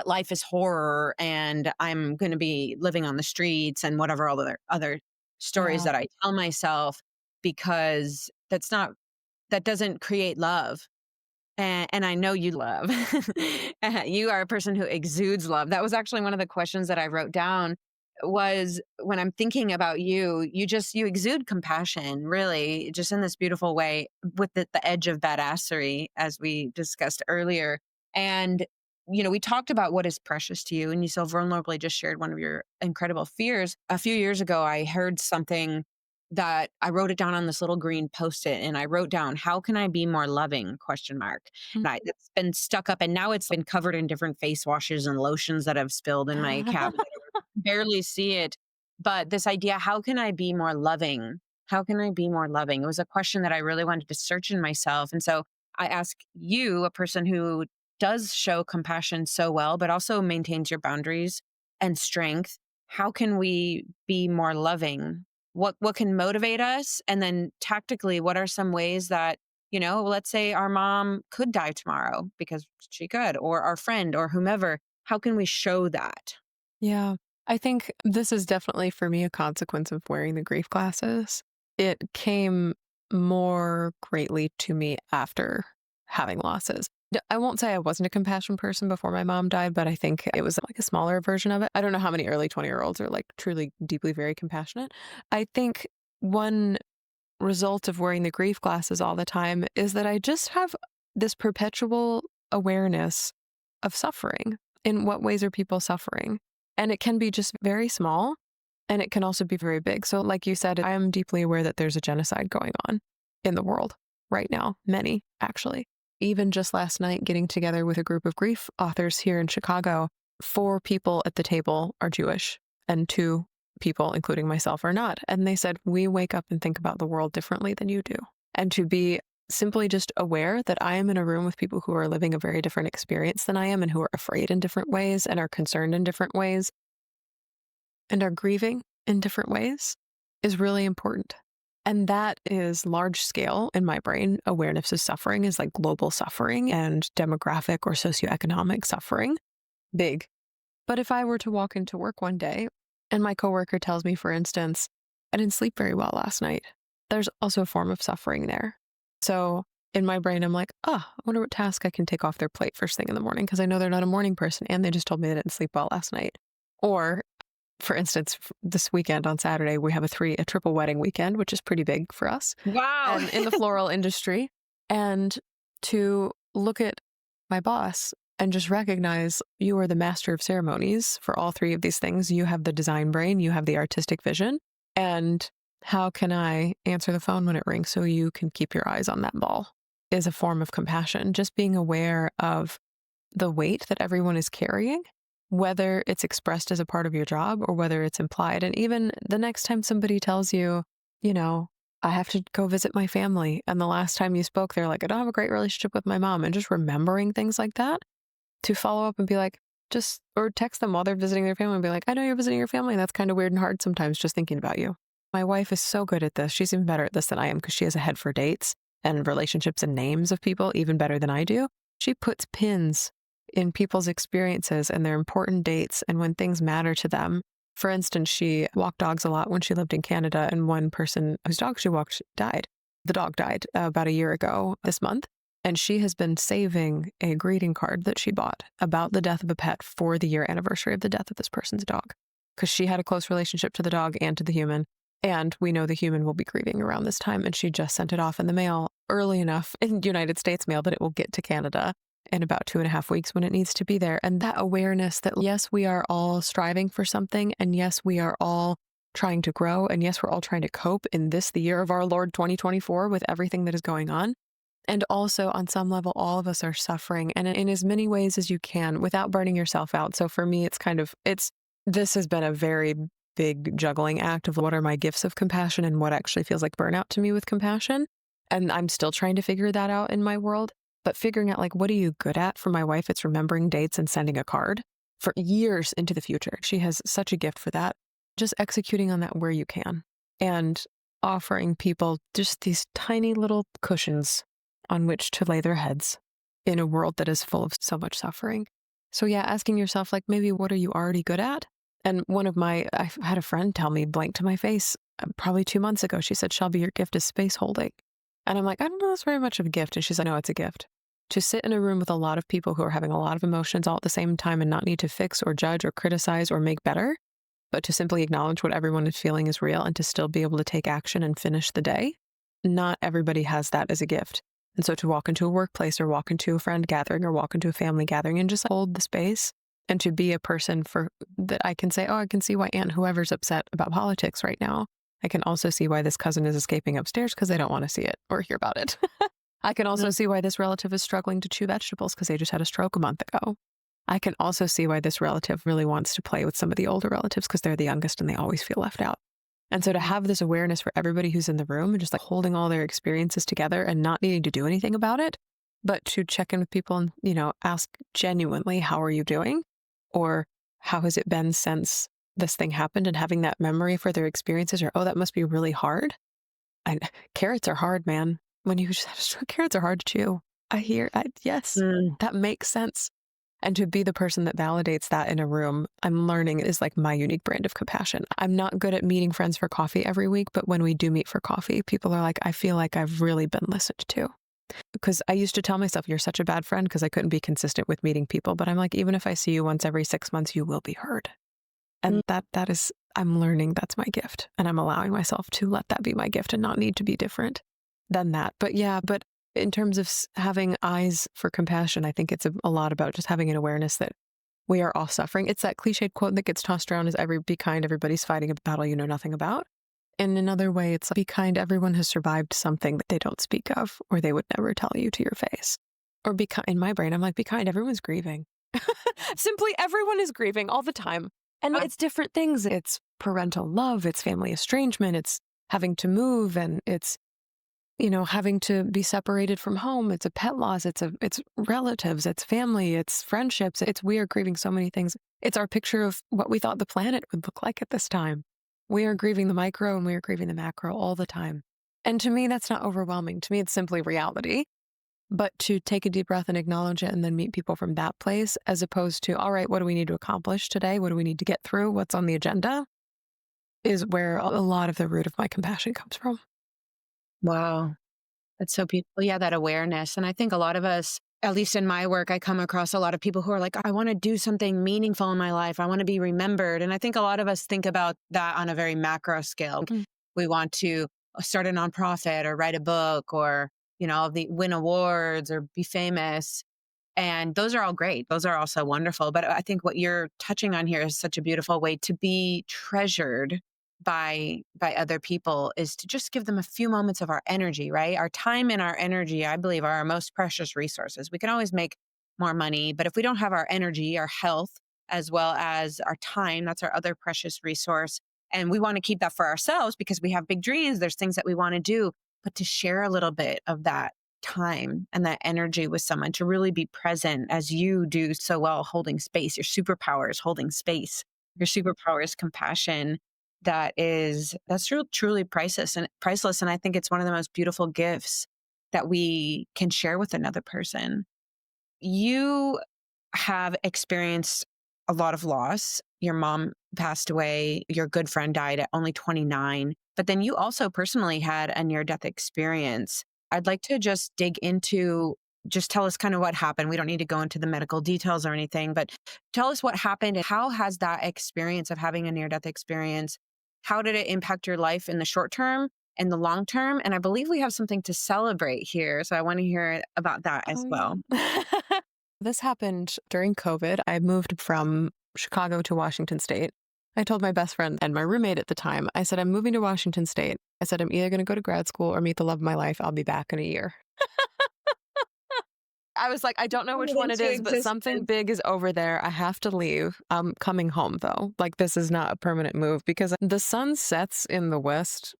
life is horror and I'm going to be living on the streets and whatever other stories Yeah. that I tell myself because that doesn't create love. And I know you love. You are a person who exudes love. That was actually one of the questions that I wrote down was when I'm thinking about you, you exude compassion, really, just in this beautiful way with the edge of badassery, as we discussed earlier. And we talked about what is precious to you, and you so vulnerably just shared one of your incredible fears. A few years ago, I heard something that I wrote it down on this little green post-it, and I wrote down, "How can I be more loving?" question mark. And it's been stuck up, and now it's been covered in different face washes and lotions that have spilled in my cabinet. Barely see it. But this idea, how can I be more loving? How can I be more loving? It was a question that I really wanted to search in myself. And so I ask you, a person who does show compassion so well, but also maintains your boundaries and strength. How can we be more loving? What can motivate us? And then tactically, what are some ways that, let's say our mom could die tomorrow because she could, or our friend or whomever. How can we show that? Yeah. I think this is definitely for me a consequence of wearing the grief glasses. It came more greatly to me after having losses. I won't say I wasn't a compassion person before my mom died, but I think it was like a smaller version of it. I don't know how many early 20-year-olds are like truly deeply very compassionate. I think one result of wearing the grief glasses all the time is that I just have this perpetual awareness of suffering. In what ways are people suffering? And it can be just very small and it can also be very big. So, like you said, I am deeply aware that there's a genocide going on in the world right now, many actually. Even just last night, getting together with a group of grief authors here in Chicago, 4 people at the table are Jewish and 2 people, including myself, are not. And they said, we wake up and think about the world differently than you do. And to be simply just aware that I am in a room with people who are living a very different experience than I am and who are afraid in different ways and are concerned in different ways and are grieving in different ways is really important. And that is large scale in my brain. Awareness of suffering is like global suffering and demographic or socioeconomic suffering. Big. But if I were to walk into work one day and my coworker tells me, for instance, I didn't sleep very well last night, there's also a form of suffering there. So in my brain, I'm like, I wonder what task I can take off their plate first thing in the morning because I know they're not a morning person and they just told me they didn't sleep well last night. Or for instance, this weekend on Saturday, we have a triple wedding weekend, which is pretty big for us Wow. and in the floral industry. And to look at my boss and just recognize you are the master of ceremonies for all 3 of these things. You have the design brain, you have the artistic vision. And how can I answer the phone when it rings so you can keep your eyes on that ball is a form of compassion. Just being aware of the weight that everyone is carrying, whether it's expressed as a part of your job or whether it's implied. And even the next time somebody tells you, I have to go visit my family. And the last time you spoke, they're like, I don't have a great relationship with my mom. And just remembering things like that to follow up and be like, or text them while they're visiting their family and be like, I know you're visiting your family. And that's kind of weird and hard sometimes just thinking about you. My wife is so good at this. She's even better at this than I am because she has a head for dates and relationships and names of people even better than I do. She puts pins in people's experiences and their important dates and when things matter to them. For instance, she walked dogs a lot when she lived in Canada, and one person whose dog she walked died. The dog died about a year ago this month, and she has been saving a greeting card that she bought about the death of a pet for the year anniversary of the death of this person's dog, because she had a close relationship to the dog and to the human. And we know the human will be grieving around this time, and she just sent it off in the mail early enough in United States mail that it will get to Canada in about 2.5 weeks when it needs to be there. And that awareness that, yes, we are all striving for something. And yes, we are all trying to grow. And yes, we're all trying to cope in this, the year of our Lord 2024, with everything that is going on. And also on some level, all of us are suffering, and in as many ways as you can without burning yourself out. So for me, this has been a very big juggling act of what are my gifts of compassion and what actually feels like burnout to me with compassion. And I'm still trying to figure that out in my world. But figuring out, like, what are you good at? For my wife, it's remembering dates and sending a card for years into the future. She has such a gift for that. Just executing on that where you can and offering people just these tiny little cushions on which to lay their heads in a world that is full of so much suffering. So yeah, asking yourself, like, maybe what are you already good at? And I had a friend tell me blank to my face probably 2 months ago. She said, Shelby, your gift is space holding. And I'm like, I don't know, that's very much of a gift. And she's like, no, it's a gift. To sit in a room with a lot of people who are having a lot of emotions all at the same time and not need to fix or judge or criticize or make better, but to simply acknowledge what everyone is feeling is real and to still be able to take action and finish the day. Not everybody has that as a gift. And so to walk into a workplace or walk into a friend gathering or walk into a family gathering and just hold the space and to be a person for that I can say, oh, I can see why Aunt whoever's upset about politics right now. I can also see why this cousin is escaping upstairs because they don't want to see it or hear about it. I can also see why this relative is struggling to chew vegetables because they just had a stroke a month ago. I can also see why this relative really wants to play with some of the older relatives because they're the youngest and they always feel left out. And so to have this awareness for everybody who's in the room and just like holding all their experiences together and not needing to do anything about it, but to check in with people and, ask genuinely, how are you doing? Or how has it been since this thing happened, and having that memory for their experiences, or, oh, that must be really hard. And carrots are hard, man. When you just have a stroke, carrots are hard to chew. Yes, Mm. that makes sense. And to be the person that validates that in a room, I'm learning is like my unique brand of compassion. I'm not good at meeting friends for coffee every week, but when we do meet for coffee, people are like, I feel like I've really been listened to. Because I used to tell myself, you're such a bad friend because I couldn't be consistent with meeting people. But I'm like, even if I see you once every 6 months, you will be heard. Mm. And that is, I'm learning that's my gift. And I'm allowing myself to let that be my gift and not need to be different than that. But yeah, but in terms of having eyes for compassion, I think it's a lot about just having an awareness that we are all suffering. It's that cliched quote that gets tossed around is be kind, everybody's fighting a battle you know nothing about. In another way, it's be kind, everyone has survived something that they don't speak of or they would never tell you to your face. Or be kind, in my brain, I'm like, be kind, everyone's grieving. Simply everyone is grieving all the time. And it's different things. It's parental love, it's family estrangement, it's having to move, and it's having to be separated from home. It's a pet loss. It's relatives. It's family. It's friendships. We are grieving so many things. It's our picture of what we thought the planet would look like at this time. We are grieving the micro and we are grieving the macro all the time. And to me, that's not overwhelming. To me, it's simply reality. But to take a deep breath and acknowledge it and then meet people from that place, as opposed to, all right, what do we need to accomplish today? What do we need to get through? What's on the agenda? Is where a lot of the root of my compassion comes from. Wow. That's so beautiful. Yeah, that awareness. And I think a lot of us, at least in my work, I come across a lot of people who are like, I want to do something meaningful in my life. I want to be remembered. And I think a lot of us think about that on a very macro scale. Mm. We want to start a nonprofit or write a book or, win awards or be famous. And those are all great. Those are also wonderful. But I think what you're touching on here is such a beautiful way to be treasured by other people is to just give them a few moments of our energy, right? Our time and our energy, I believe, are our most precious resources. We can always make more money, but if we don't have our energy, our health, as well as our time, that's our other precious resource. And we want to keep that for ourselves because we have big dreams. There's things that we want to do, but to share a little bit of that time and that energy with someone, to really be present as you do so well, holding space. Your superpower is holding space. Your superpower is compassion. That's truly priceless. And I think it's one of the most beautiful gifts that we can share with another person. You have experienced a lot of loss. Your mom passed away. Your good friend died at only 29. But then you also personally had a near death experience. I'd like to just dig into, just tell us kind of what happened. We don't need to go into the medical details or anything, but tell us what happened and how has that experience of having a near death experience, how did it impact your life in the short term and the long term? And I believe we have something to celebrate here. So I want to hear about that as Oh, well. yeah. This happened during COVID. I moved from Chicago to Washington State. I told my best friend and my roommate at the time, I said, I'm moving to Washington State. I said, I'm either going to go to grad school or meet the love of my life. I'll be back in a year. I was like, I don't know which one it Into is, but something existence. big is over there. I have to leave. I'm coming home though. Like, this is not a permanent move because the sun sets in the west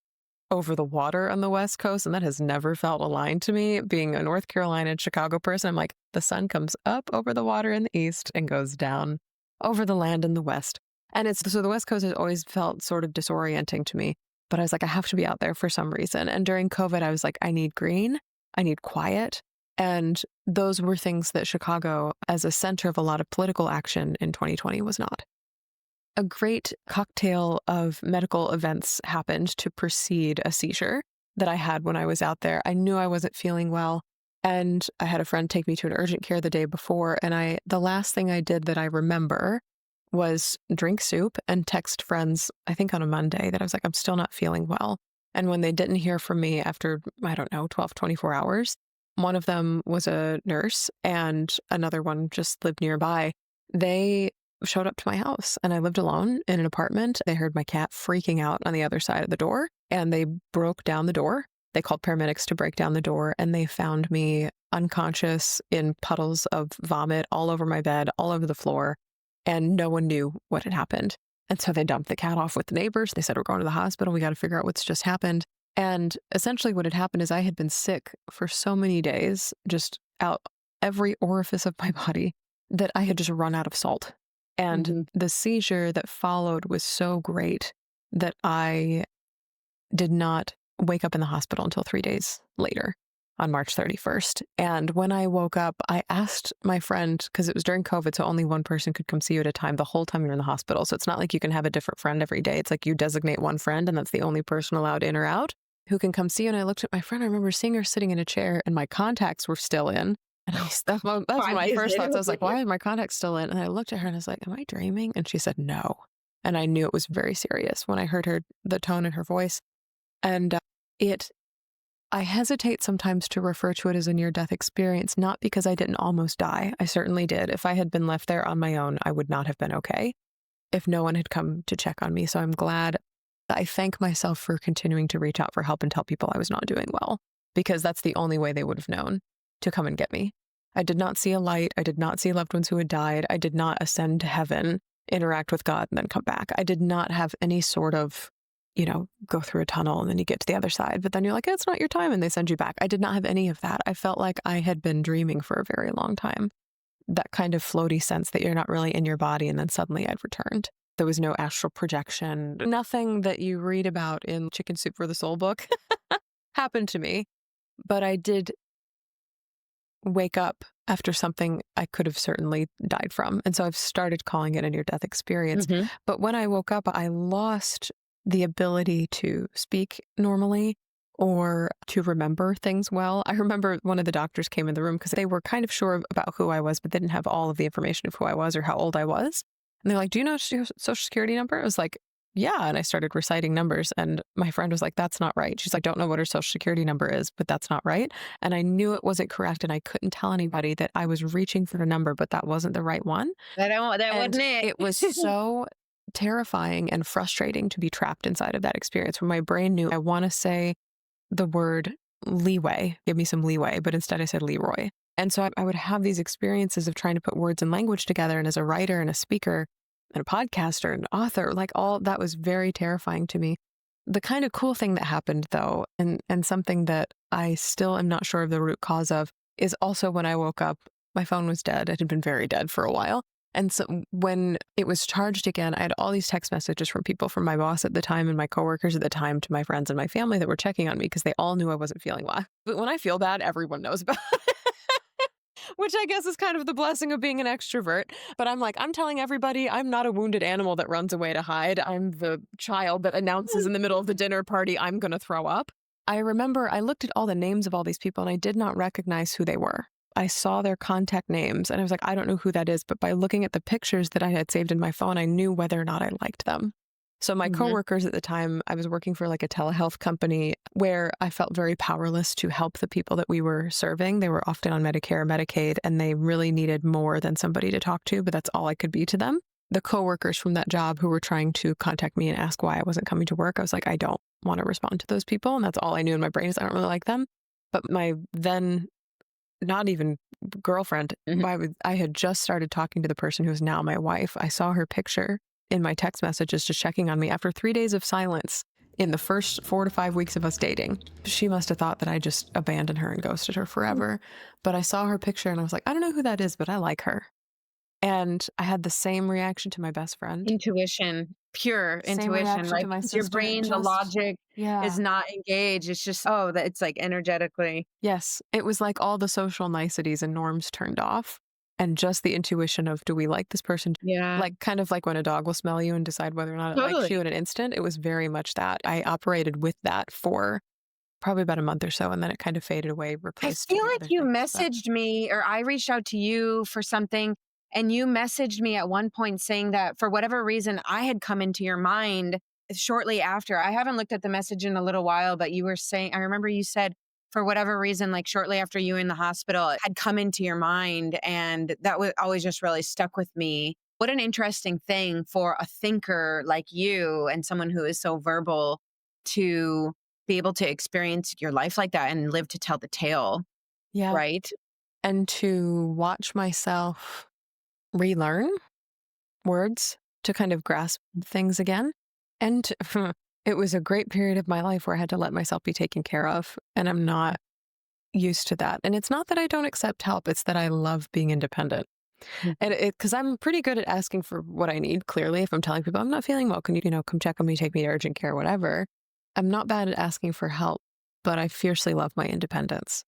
over the water on the West Coast, and that has never felt aligned to me. Being a North Carolina and Chicago person, I'm like, the sun comes up over the water in the east and goes down over the land in the west. And so the West Coast has always felt sort of disorienting to me. But I was like, I have to be out there for some reason. And during COVID, I was like, I need green, I need quiet. And those were things that Chicago, as a center of a lot of political action in 2020, was not. A great cocktail of medical events happened to precede a seizure that I had when I was out there. I knew I wasn't feeling well, and I had a friend take me to an urgent care the day before, and the last thing I did that I remember was drink soup and text friends, I think on a Monday, that I was like, I'm still not feeling well. And when they didn't hear from me after, I don't know, 12, 24 hours, One of them was a nurse and another one just lived nearby. They showed up to my house and I lived alone in an apartment. They heard my cat freaking out on the other side of the door and they broke down the door. They called paramedics to break down the door and they found me unconscious in puddles of vomit all over my bed, all over the floor, and no one knew what had happened. And so they dumped the cat off with the neighbors. They said, "We're going to the hospital. We got to figure out what's just happened." And essentially what had happened is I had been sick for so many days, just out every orifice of my body, that I had just run out of salt. And Mhm. the seizure that followed was so great that I did not wake up in the hospital until 3 days later on March 31st. And when I woke up, I asked my friend, because it was during COVID, so only one person could come see you at a time the whole time you're in the hospital. So it's not like you can have a different friend every day. It's like you designate one friend and that's the only person allowed in or out who can come see you. And I looked at my friend, I remember seeing her sitting in a chair and my contacts were still in. And that's one of my 5 days first later. thoughts. I was like, why are my contacts still in? And I looked at her and I was like, am I dreaming? And she said, no. And I knew it was very serious when I heard the tone in her voice. And it I hesitate sometimes to refer to it as a near-death experience, not because I didn't almost die. I certainly did. If I had been left there on my own, I would not have been okay if no one had come to check on me. So I'm glad. I thank myself for continuing to reach out for help and tell people I was not doing well, because that's the only way they would have known to come and get me. I did not see a light. I did not see loved ones who had died. I did not ascend to heaven, interact with God, and then come back. I did not have any sort of go through a tunnel and then you get to the other side, but then you're like, it's not your time and they send you back. I did not have any of that. I felt like I had been dreaming for a very long time. That kind of floaty sense that you're not really in your body and then suddenly I'd returned. There was no astral projection. Nothing that you read about in Chicken Soup for the Soul book happened to me, but I did wake up after something I could have certainly died from. And so I've started calling it a near-death experience. Mhm. But when I woke up, I lost the ability to speak normally or to remember things well. I remember one of the doctors came in the room because they were kind of sure about who I was, but didn't have all of the information of who I was or how old I was. And they're like, do you know your social security number? I was like, yeah. And I started reciting numbers. And my friend was like, that's not right. She's like, don't know what her social security number is, but that's not right. And I knew it wasn't correct. And I couldn't tell anybody that I was reaching for a number, but that wasn't the right one. That And wasn't it. it was so terrifying and frustrating to be trapped inside of that experience where my brain knew I want to say the word leeway, give me some leeway, but instead I said Leroy. And so I would have these experiences of trying to put words and language together. And as a writer and a speaker and a podcaster and author, like all that was very terrifying to me. The kind of cool thing that happened though, and something that I still am not sure of the root cause of, is also when I woke up, my phone was dead. It had been very dead for a while. And so when it was charged again, I had all these text messages from people, from my boss at the time and my coworkers at the time, to my friends and my family that were checking on me because they all knew I wasn't feeling well. But when I feel bad, everyone knows about it. Which I guess is kind of the blessing of being an extrovert. But I'm like, I'm telling everybody I'm not a wounded animal that runs away to hide. I'm the child that announces in the middle of the dinner party, I'm going to throw up. I remember I looked at all the names of all these people and I did not recognize who they were. I saw their contact names and I was like, I don't know who that is. But by looking at the pictures that I had saved in my phone, I knew whether or not I liked them. So my Mhm. coworkers at the time, I was working for like a telehealth company where I felt very powerless to help the people that we were serving. They were often on Medicare or Medicaid, and they really needed more than somebody to talk to, but that's all I could be to them. The coworkers from that job who were trying to contact me and ask why I wasn't coming to work, I was like, I don't want to respond to those people. And that's all I knew in my brain is I don't really like them. But my then not even girlfriend, Mhm. I had just started talking to the person who is now my wife. I saw her picture in my text messages just checking on me after 3 days of silence in the first 4 to 5 weeks of us dating. She must have thought that I just abandoned her and ghosted her forever. But I saw her picture and I was like, I don't know who that is, but I like her. And I had the same reaction to my best friend, Intuition, pure same intuition, reaction to right? my Because your sister. brain, the Just, logic is yeah. not engaged. It's just, oh, that it's like energetically. Yes, it was like all the social niceties and norms turned off, and just the intuition of, do we like this person? Yeah, Like, kind of like when a dog will smell you and decide whether or not it likes you totally. in an instant. It was very much that. I operated with that for probably about a month or so, and then it kind of faded away, I replaced feel the like other you things. But messaged me or I reached out to you for something and you messaged me at one point saying that for whatever reason I had come into your mind shortly after. I haven't looked at the message in a little while, but you were saying, I remember you said for whatever reason, like shortly after you were in the hospital, it had come into your mind. And that was always just really stuck with me. What an interesting thing for a thinker like you and someone who is so verbal to be able to experience your life like that and live to tell the tale, Yeah. right? And to watch myself relearn words to kind of grasp things again. And it was a great period of my life where I had to let myself be taken care of. And I'm not used to that. And it's not that I don't accept help, it's that I love being independent. And Mhm. because I'm pretty good at asking for what I need, clearly, if I'm telling people I'm not feeling well, can you, come check on me, take me to urgent care, whatever. I'm not bad at asking for help, but I fiercely love my independence.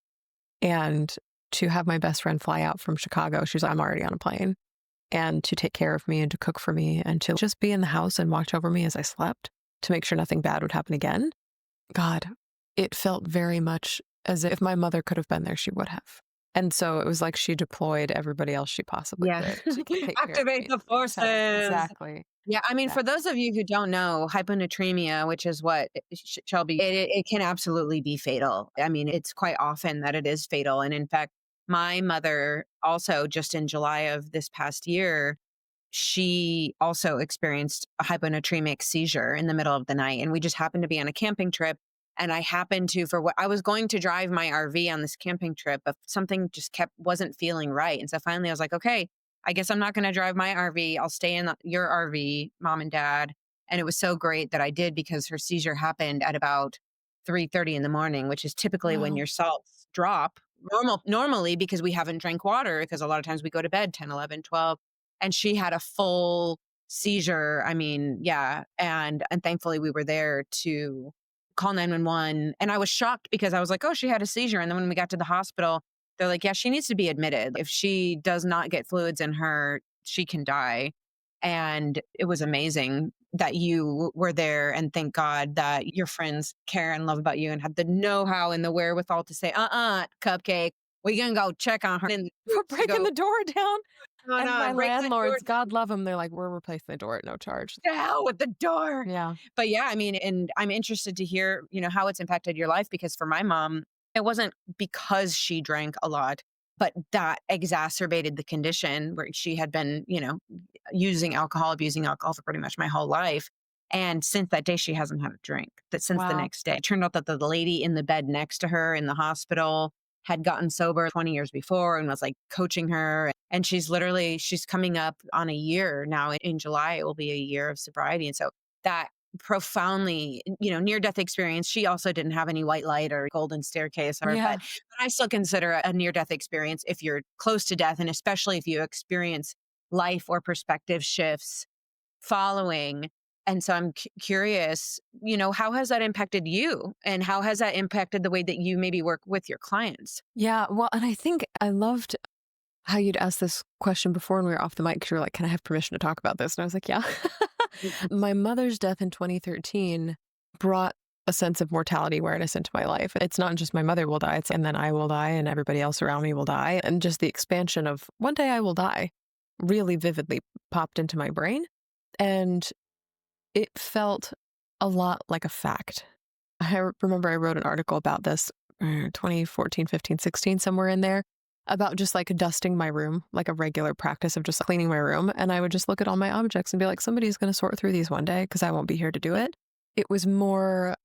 And to have my best friend fly out from Chicago, she's like, I'm already on a plane, and to take care of me and to cook for me and to just be in the house and watch over me as I slept to make sure nothing bad would happen again. God, it felt very much as if my mother could have been there, she would have. And so it was like she deployed everybody else she possibly Yeah. could to take care of Activate me. the forces. Exactly. Yeah, I mean, for Exactly. those of you who don't know, hyponatremia, which is what Shelby, it can absolutely be fatal. I mean, it's quite often that it is fatal. And in fact, my mother also just in July of this past year, she also experienced a hyponatremic seizure in the middle of the night. And we just happened to be on a camping trip. And I happened to, for what I was going to drive my RV on this camping trip, but something just wasn't feeling right. And so finally I was like, okay, I guess I'm not going to drive my RV. I'll stay in your RV, mom and dad. And it was so great that I did because her seizure happened at about 3:30 in the morning, which is typically when Wow. your salts drop normally because we haven't drank water because a lot of times we go to bed 10, 11, 12, and she had a full seizure. I mean, yeah, and thankfully we were there to call 911. And I was shocked because I was like, "Oh, she had a seizure." And then when we got to the hospital, they're like, "Yeah, she needs to be admitted. If she does not get fluids in her, she can die." And it was amazing that you were there, and thank God that your friends care and love about you and had the know-how and the wherewithal to say, Cupcake, we gonna go check on her in the We're troops to breaking go the door down. on, And my break that door landlords, God love them, they're like, we're replacing the door at no charge. to hell with the door. Yeah. But yeah, I mean, and I'm interested to hear, how it's impacted your life because for my mom, it wasn't because she drank a lot, but that exacerbated the condition where she had been, abusing alcohol for pretty much my whole life. And since that day, she hasn't had a drink. That since the Wow. next day, it turned out that the lady in the bed next to her in the hospital had gotten sober 20 years before and was like coaching her. And she's coming up on a year now. In July, it will be a year of sobriety. And so that profoundly, near death experience. She also didn't have any white light or golden staircase or, Yeah. but I still consider a near death experience if you're close to death. And especially if you experience life or perspective shifts following. And so I'm curious, how has that impacted you? And how has that impacted the way that you maybe work with your clients? Yeah. Well, and I think I loved how you'd asked this question before when we were off the mic because you were like, can I have permission to talk about this? And I was like, yeah. Mhm. My mother's death in 2013 brought a sense of mortality awareness into my life. It's not just my mother will die, and then I will die and everybody else around me will die. And just the expansion of one day I will die really vividly popped into my brain. And it felt a lot like a fact. Remember I wrote an article about this 2014, 15, 16, somewhere in there, about just like dusting my room, like a regular practice of just cleaning my room. And I would just look at all my objects and be like, somebody's going to sort through these one day because I won't be here to do it. It was more,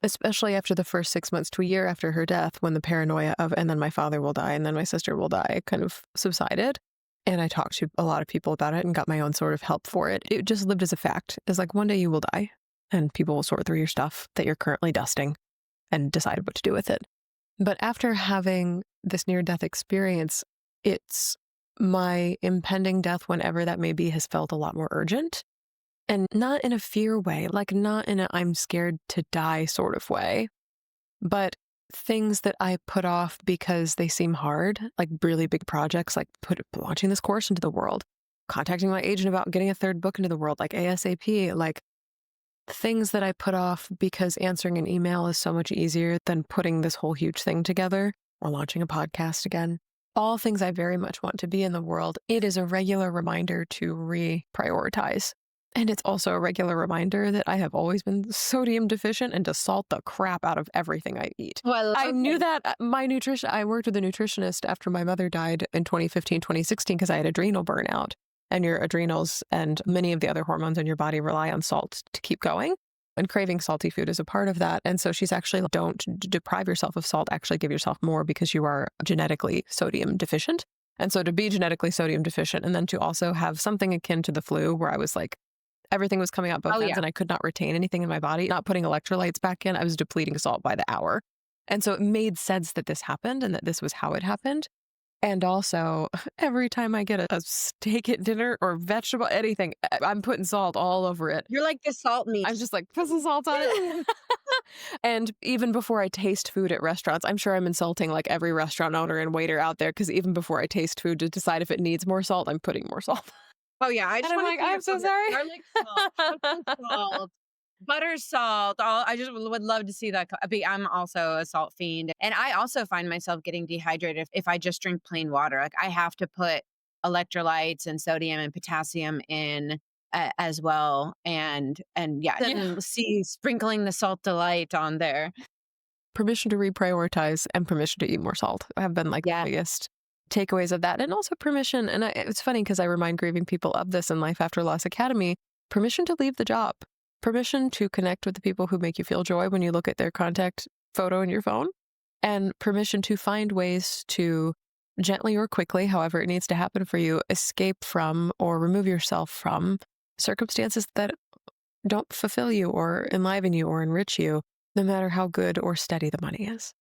especially after the first 6 months to a year after her death, when the paranoia of, and then my father will die and then my sister will die kind of subsided. And I talked to a lot of people about it and got my own sort of help for it. It just lived as a fact. It's like one day you will die and people will sort through your stuff that you're currently dusting and decide what to do with it. But after having this near death experience, it's my impending death, whenever that may be, has felt a lot more urgent, and not in a fear way, like not in a I'm scared to die sort of way, but things that I put off because they seem hard, like really big projects, like launching this course into the world, contacting my agent about getting a third book into the world, like ASAP, like things that I put off because answering an email is so much easier than putting this whole huge thing together or launching a podcast again. All things I very much want to be in the world. It is a regular reminder to reprioritize And it's also a regular reminder that I have always been sodium deficient and to salt the crap out of everything I eat. Oh, I love I knew it. that I worked with a nutritionist after my mother died in 2015, 2016 because I had adrenal burnout. And your adrenals and many of the other hormones in your body rely on salt to keep going. And craving salty food is a part of that. And so she's actually, don't deprive yourself of salt, actually give yourself more because you are genetically sodium deficient. And so to be genetically sodium deficient and then to also have something akin to the flu where I was like, everything was coming out both Oh, ends yeah. and I could not retain anything in my body, not putting electrolytes back in. I was depleting salt by the hour. And so it made sense that this happened and that this was how it happened. And also, every time I get a steak at dinner or vegetable, anything, I'm putting salt all over it. You're like the salt I'm meat. just like, put some salt on it. And even before I taste food at restaurants, I'm sure I'm insulting like every restaurant owner and waiter out there because even before I taste food to decide if it needs more salt, I'm putting more salt. Oh, yeah, I And just I'm wanna like, see your I'm so comment. sorry. Garlic salt, chocolate salt, butter salt, all I just would love to see that co I'm also a salt fiend, and I also find myself getting dehydrated if I just drink plain water, like, I have to put electrolytes and sodium and potassium in as well, and yeah, Yeah. then see sprinkling the salt delight on there. Permission to reprioritize and permission to eat more salt have been like the Yeah. biggest takeaways of that. And also permission. And it's funny because I remind grieving people of this in Life After Loss Academy, permission to leave the job, permission to connect with the people who make you feel joy when you look at their contact photo in your phone, and permission to find ways to gently or quickly, however it needs to happen for you, escape from or remove yourself from circumstances that don't fulfill you or enliven you or enrich you, no matter how good or steady the money is,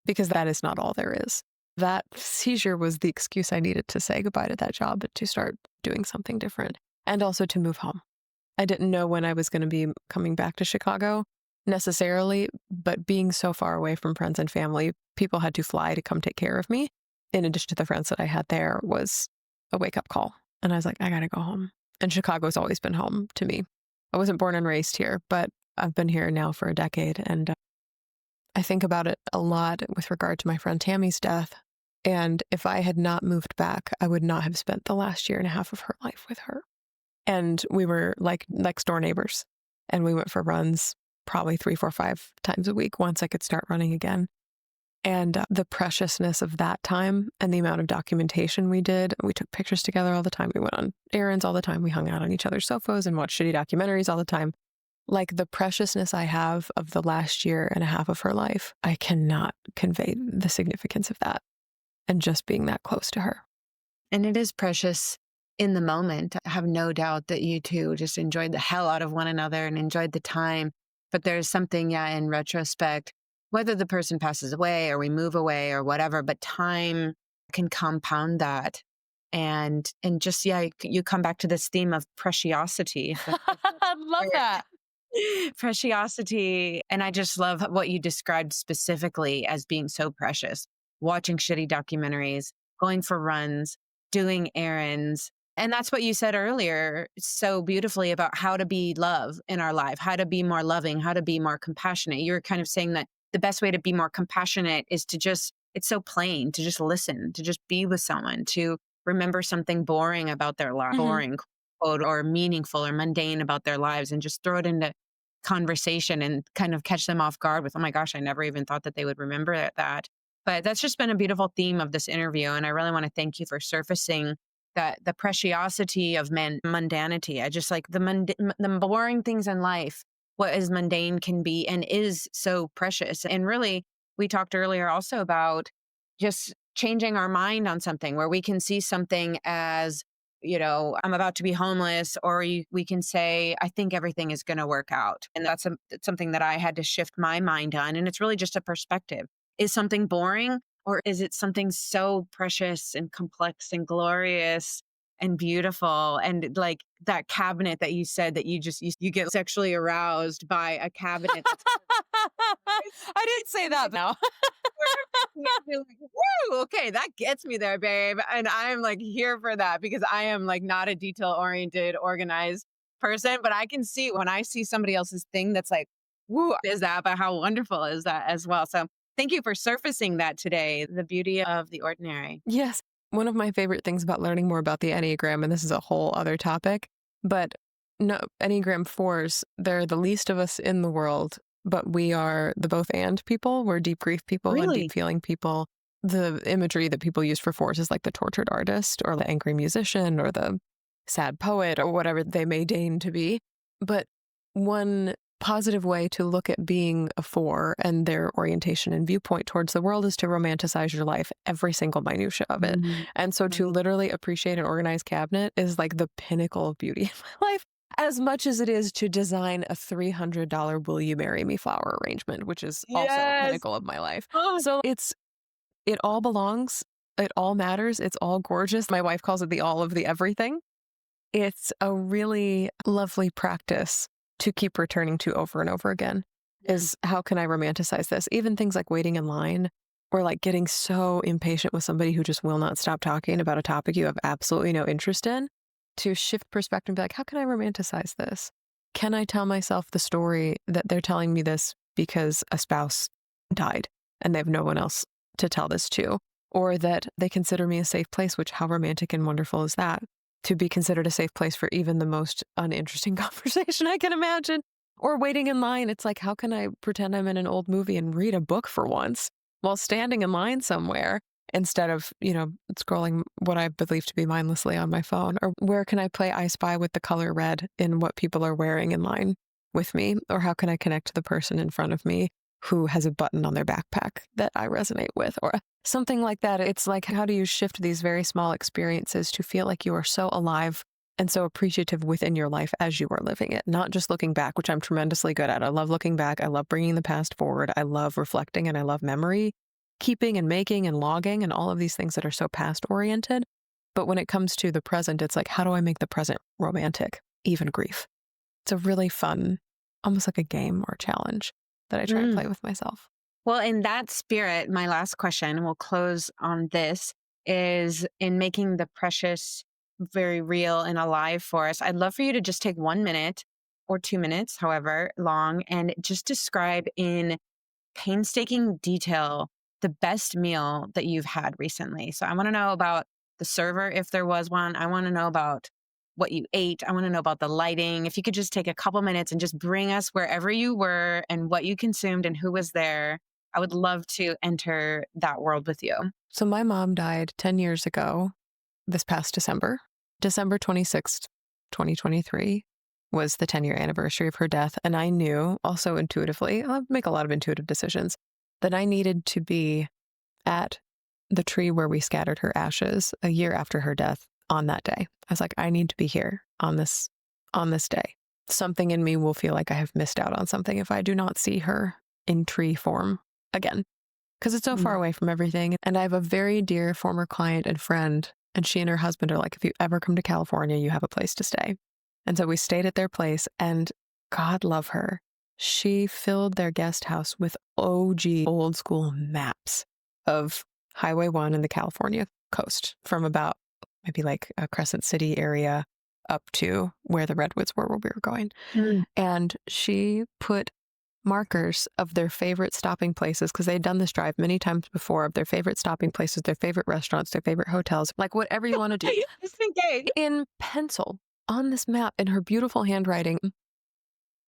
because that is not all there is. That seizure was the excuse I needed to say goodbye to that job, but to start doing something different and also to move home. I didn't know when I was going to be coming back to Chicago necessarily, but being so far away from friends and family, people had to fly to come take care of me. In addition to the friends that I had there, was a wake up call. And I was like, I got to go home. And Chicago's always been home to me. I wasn't born and raised here, but I've been here now for a decade. And I think about it a lot with regard to my friend Tammy's death. And if I had not moved back, I would not have spent the last year and a half of her life with her. And we were like next door neighbors. And we went for runs probably 3, 4, 5 times a week once I could start running again. And the preciousness of that time and the amount of documentation we did. We took pictures together all the time. We went on errands all the time. We hung out on each other's sofas and watched shitty documentaries all the time. Like the preciousness I have of the last year and a half of her life, I cannot convey the significance of that and just being that close to her. And it is precious in the moment. I have no doubt that you two just enjoyed the hell out of one another and enjoyed the time. But there's something, yeah, in retrospect, whether the person passes away or we move away or whatever, but time can compound that. And just, yeah, you come back to this theme of preciosity. I love that. Preciosity. And I just love what you described specifically as being so precious. Watching shitty documentaries, going for runs, doing errands. And that's what you said earlier so beautifully about how to be love in our life, how to be more loving, how to be more compassionate. You were kind of saying that the best way to be more compassionate is to just, it's so plain, to just listen, to just be with someone, to remember something boring about their life, Mhm. boring quote, or meaningful or mundane about their lives, and just throw it into conversation and kind of catch them off guard with, oh my gosh, I never even thought that they would remember that. But that's just been a beautiful theme of this interview. And I really want to thank you for surfacing that the preciosity of mundanity. I just like the boring things in life, what is mundane can be and is so precious. And really, we talked earlier also about just changing our mind on something where we can see something as, I'm about to be homeless, or we can say, I think everything is going to work out. And that's something that I had to shift my mind on. And it's really just a perspective. Is something boring, or is it something so precious and complex and glorious and beautiful? And like that cabinet that you said that you get sexually aroused by a cabinet. That's I didn't say that now. you're like, woo, okay, that gets me there, babe. And I'm like here for that because I am like not a detail oriented, organized person, but I can see when I see somebody else's thing that's like, woo, is that, but how wonderful is that as well? So thank you for surfacing that today, the beauty of the ordinary. Yes. One of my favorite things about learning more about the Enneagram, and this is a whole other topic, but no, Enneagram 4s, they're the least of us in the world, but we are the both and people. We're deep grief people and deep Really? feeling people. The imagery that people use for 4s is like the tortured artist or the angry musician or the sad poet or whatever they may deign to be. But one positive way to look at being a 4 and their orientation and viewpoint towards the world is to romanticize your life, every single minutia of it. Mm, And so to right. literally appreciate an organized cabinet is like the pinnacle of beauty in my life, as much as it is to design a $300 Will You Marry Me flower arrangement, which is also a Yes. pinnacle of my life. Oh, So it all belongs, it all matters, it's all gorgeous. My wife calls it the all of the everything. It's a really lovely practice to keep returning to over and over again yeah. is how can I romanticize this? Even things like waiting in line or like getting so impatient with somebody who just will not stop talking about a topic you have absolutely no interest in, to shift perspective and be like, how can I romanticize this? Can I tell myself the story that they're telling me this because a spouse died and they have no one else to tell this to? Or that they consider me a safe place, which how romantic and wonderful is that? To be considered a safe place for even the most uninteresting conversation I can imagine. Or waiting in line, it's like, how can I pretend I'm in an old movie and read a book for once while standing in line somewhere instead of, scrolling what I believe to be mindlessly on my phone? Or where can I play I Spy with the color red in what people are wearing in line with me? Or how can I connect to the person in front of me who has a button on their backpack that I resonate with? Or something like that. It's like, how do you shift these very small experiences to feel like you are so alive and so appreciative within your life as you are living it, not just looking back, which I'm tremendously good at. I love looking back. I love bringing the past forward. I love reflecting and I love memory keeping and making and logging and all of these things that are so past oriented. But when it comes to the present, it's like, how do I make the present romantic, even grief? It's a really fun, almost like a game or challenge that I try and Mm. play with myself. Well, in that spirit, my last question, we'll close on this, is in making the precious very real and alive for us. I'd love for you to just take 1 minute or 2 minutes, however long, and just describe in painstaking detail the best meal that you've had recently. So I want to know about the server, if there was one. I want to know about what you ate. I want to know about the lighting. If you could just take a couple minutes and just bring us wherever you were and what you consumed and who was there. I would love to enter that world with you. So my mom died 10 years ago this past December. December 26th, 2023 was the 10-year anniversary of her death. And I knew also intuitively, I make a lot of intuitive decisions, that I needed to be at the tree where we scattered her ashes a year after her death on that day. I was like, I need to be here on this day. Something in me will feel like I have missed out on something if I do not see her in tree form again, because it's so far Mm. away from everything. And I have a very dear former client and friend, and she and her husband are like, if you ever come to California, you have a place to stay. And so we stayed at their place, and God love her, she filled their guest house with OG old school maps of Highway 1 and the California coast from about maybe like a Crescent City area up to where the redwoods were where we were going. Mm. And she put markers of their favorite stopping places, because they'd done this drive many times before, of their favorite stopping places, their favorite restaurants, their favorite hotels, like whatever you want to do, Just in case. in pencil on this map in her beautiful handwriting.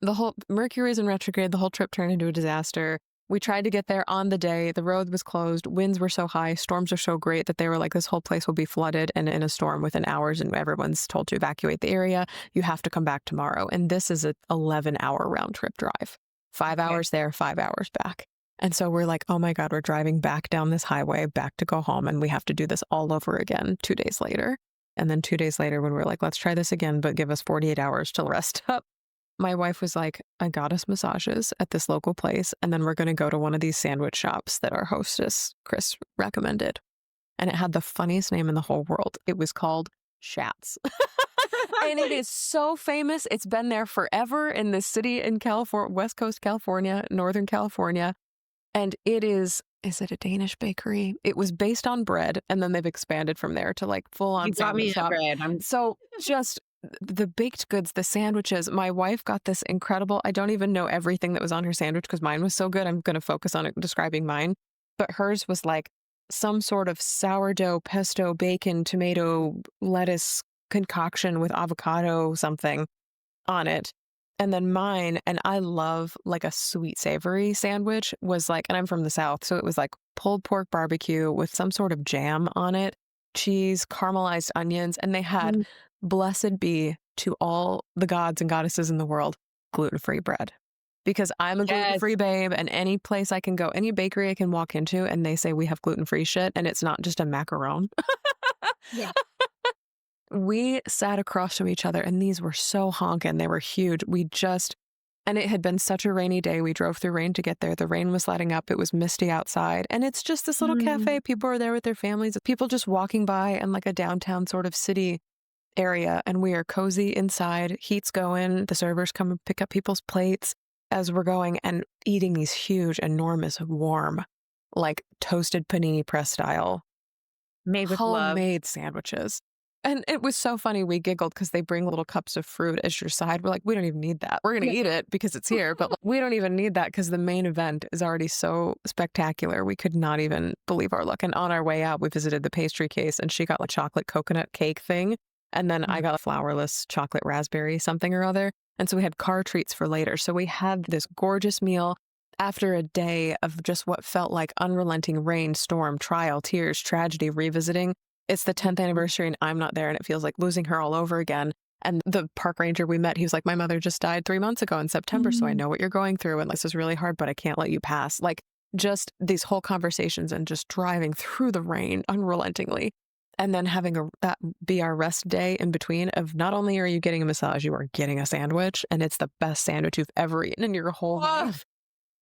The whole Mercury's in retrograde, the whole trip turned into a disaster. We tried to get there on the day. The road was closed. Winds were so high. Storms are so great that they were like, this whole place will be flooded and in a storm within hours. And everyone's told to evacuate the area. You have to come back tomorrow. And this is an 11-hour round trip drive, 5 hours there, 5 hours back. And so we're like, oh my God, we're driving back down this highway, back to go home. And we have to do this all over again 2 days later. And then 2 days later, when we're like, let's try this again, but give us 48 hours to rest up. My wife was like, I got us massages at this local place, and then we're going to go to one of these sandwich shops that our hostess, Chris, recommended. And it had the funniest name in the whole world. It was called Schatz. And it is so famous. It's been there forever in this city in California, West Coast California, Northern California. And it is it a Danish bakery? It was based on bread, and then they've expanded from there to like full on You got sandwich me at shop. bread. I'm So just the baked goods, the sandwiches. My wife got this incredible, I don't even know everything that was on her sandwich because mine was so good. I'm going to focus on it, describing mine. But hers was like some sort of sourdough, pesto, bacon, tomato, lettuce concoction with avocado something on it. And then mine, and I love like a sweet savory sandwich, was like, and I'm from the South, so it was like pulled pork barbecue with some sort of jam on it, cheese, caramelized onions, and they had, Mm, blessed be to all the gods and goddesses in the world, gluten-free bread. Because I'm a yes. gluten-free babe, and any place I can go, any bakery I can walk into, and they say we have gluten-free shit, and it's not just a macaron. Yeah. We sat across from each other, and these were so honkin'. They were huge. And it had been such a rainy day. We drove through rain to get there. The rain was letting up. It was misty outside. And it's just this little Mm, cafe. People are there with their families, people just walking by and like a downtown sort of city area. And we are cozy inside. Heat's going. The servers come and pick up people's plates as we're going and eating these huge, enormous, warm, like toasted panini press style made with love. homemade sandwiches. And it was so funny. We giggled because they bring little cups of fruit as your side. We're like, we don't even need that. We're going to Yeah. eat it because it's here, but like, we don't even need that because the main event is already so spectacular. We could not even believe our luck. And on our way out, we visited the pastry case and she got a chocolate coconut cake thing. And then I Mm, got a flourless chocolate raspberry something or other. And so we had car treats for later. So we had this gorgeous meal after a day of just what felt like unrelenting rain, storm, trial, tears, tragedy, revisiting. It's the 10th mhm, anniversary and I'm not there and it feels like losing her all over again. And the park ranger we met, he was like, my mother just died 3 months ago in September, so I mm. know what you're going through and this is really hard, but I can't let you pass. Like just these whole conversations and just driving through the rain unrelentingly. And then having that be our rest day in between of not only are you getting a massage, you are getting a sandwich and it's the best sandwich you've ever eaten in your whole Oh, life.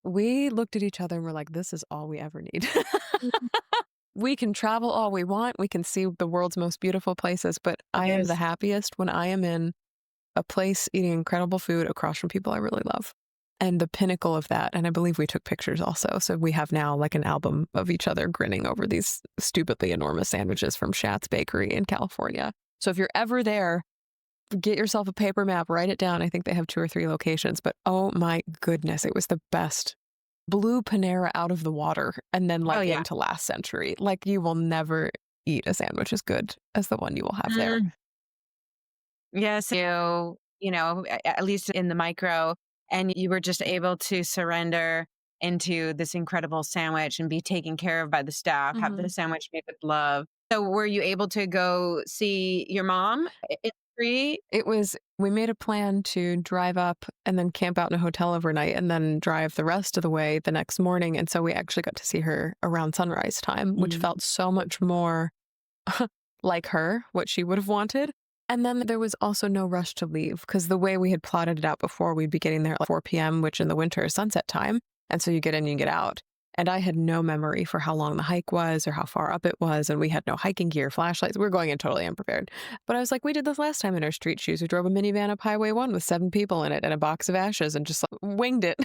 We looked at each other and we're like, this is all we ever need. We can travel all we want. We can see the world's most beautiful places, but I am the yes. happiest when I am in a place eating incredible food across from people I really love. And the pinnacle of that, and I believe we took pictures also. So we have now like an album of each other grinning over these stupidly enormous sandwiches from Shat's Bakery in California. So if you're ever there, get yourself a paper map, write it down. I think they have 2 or 3 locations, but oh my goodness, it was the best. Blew Panera out of the water and then Oh, like yeah. into last century. Like you will never eat a sandwich as good as the one you will have there. Mm. Yes, you know, at least in the micro, and you were just able to surrender into this incredible sandwich and be taken care of by the staff, have the Mhm. sandwich made with love. So were you able to go see your mom in free? We made a plan to drive up and then camp out in a hotel overnight and then drive the rest of the way the next morning. And so we actually got to see her around sunrise time, which Mm. felt so much more like her, what she would have wanted. And then there was also no rush to leave because the way we had plotted it out before, we'd be getting there at like 4 p.m., which in the winter is sunset time. And so you get in, you get out. And I had no memory for how long the hike was or how far up it was. And we had no hiking gear, flashlights. We were going in totally unprepared. But I was like, we did this last time in our street shoes. We drove a minivan up Highway 1 with 7 people in it and a box of ashes and just like, winged it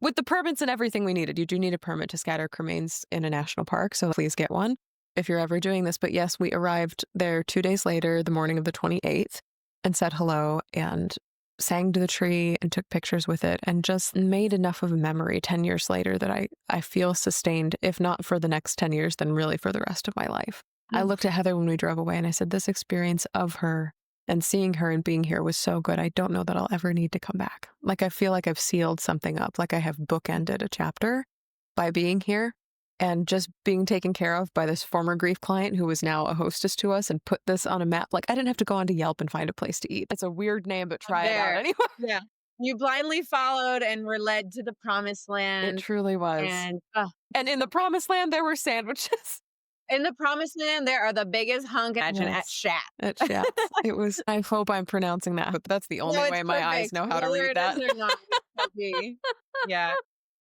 with the permits and everything we needed. You do need a permit to scatter cremains in a national park. So please get one if you're ever doing this. But yes, we arrived there 2 days later, the morning of the 28th, and said hello and sang to the tree and took pictures with it and just made enough of a memory 10 years later that I feel sustained, if not for the next 10 years, then really for the rest of my life. I Mm. looked at Heather when we drove away and I said, this experience of her and seeing her and being here was so good. I don't know that I'll ever need to come back. Like I feel like I've sealed something up, like I have bookended a chapter by being here and just being taken care of by this former grief client who is now a hostess to us and put this on a map. Like I didn't have to go onto Yelp and find a place to eat. It's a weird name, but try it out There. anyway. Yeah. You blindly followed and were led to the promised It land. truly was. And And in the promised land, there were sandwiches. in the promised land, there are the biggest hunk imagine at Yes. Shat. At Shat's. It was, I hope I'm pronouncing that, but that's the No, only it's way my eyes perfect. know how to Whether read it is that. or not, Shelby. Yeah.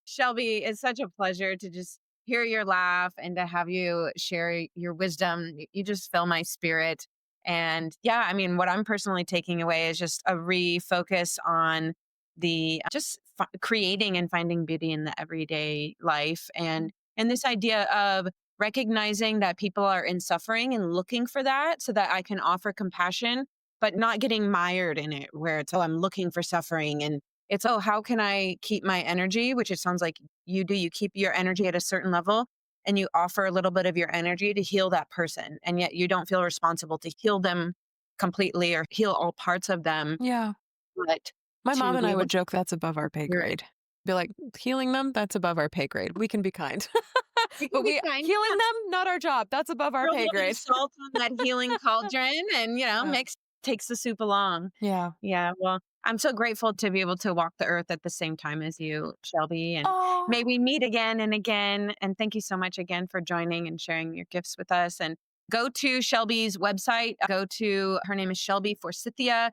Shelby, it's such a pleasure to just hear your laugh and to have you share your wisdom. You just fill my spirit. And yeah, I mean, what I'm personally taking away is just a refocus on the just creating and finding beauty in the everyday life. And this idea of recognizing that people are in suffering and looking for that so that I can offer compassion, but not getting mired in it where it's, oh, I'm looking for suffering. And it's, oh, how can I keep my energy? Which it sounds like you do. You keep your energy at a certain level and you offer a little bit of your energy to heal that person. And yet you don't feel responsible to heal them completely or heal all parts of them, Yeah. but My mom to and be I able would to joke that's above our pay hear it. grade. Be like, healing them, that's above our pay grade. We can be kind. We can But be we kind. healing them, not our job. That's above our Throw a pay little bit of grade. salt on that healing cauldron and, Yeah. mix takes the soup along. Yeah. Yeah, well, I'm so grateful to be able to walk the earth at the same time as you, Shelby, and may Oh. we meet again and again. And thank you so much again for joining and sharing your gifts with us. And go to Shelby's website. Go to her name is Shelby Forsythia.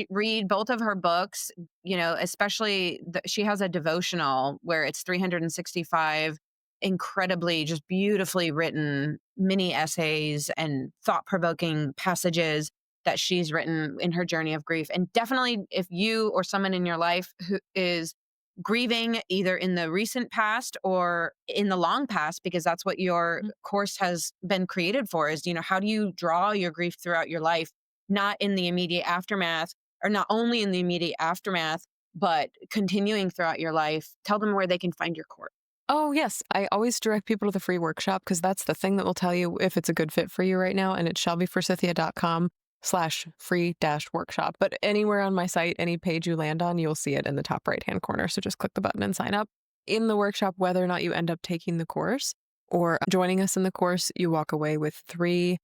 Read both of her books. Especially she has a devotional where it's 365 incredibly, just beautifully written mini essays and thought provoking passages that she's written in her journey of grief. And definitely, if you or someone in your life who is grieving either in the recent past or in the long past, because that's what your Mhm. course has been created for, is, how do you draw your grief throughout your life, not in the immediate aftermath, or not only in the immediate aftermath, but continuing throughout your life. Tell them where they can find your course. Oh, yes. I always direct people to the free workshop because that's the thing that will tell you if it's a good fit for you right now. And it's shelbyforsythia.com/free-workshop. But anywhere on my site, any page you land on, you'll see it in the top right-hand corner. So just click the button and sign up. In the workshop, whether or not you end up taking the course or joining us in the course, you walk away with 3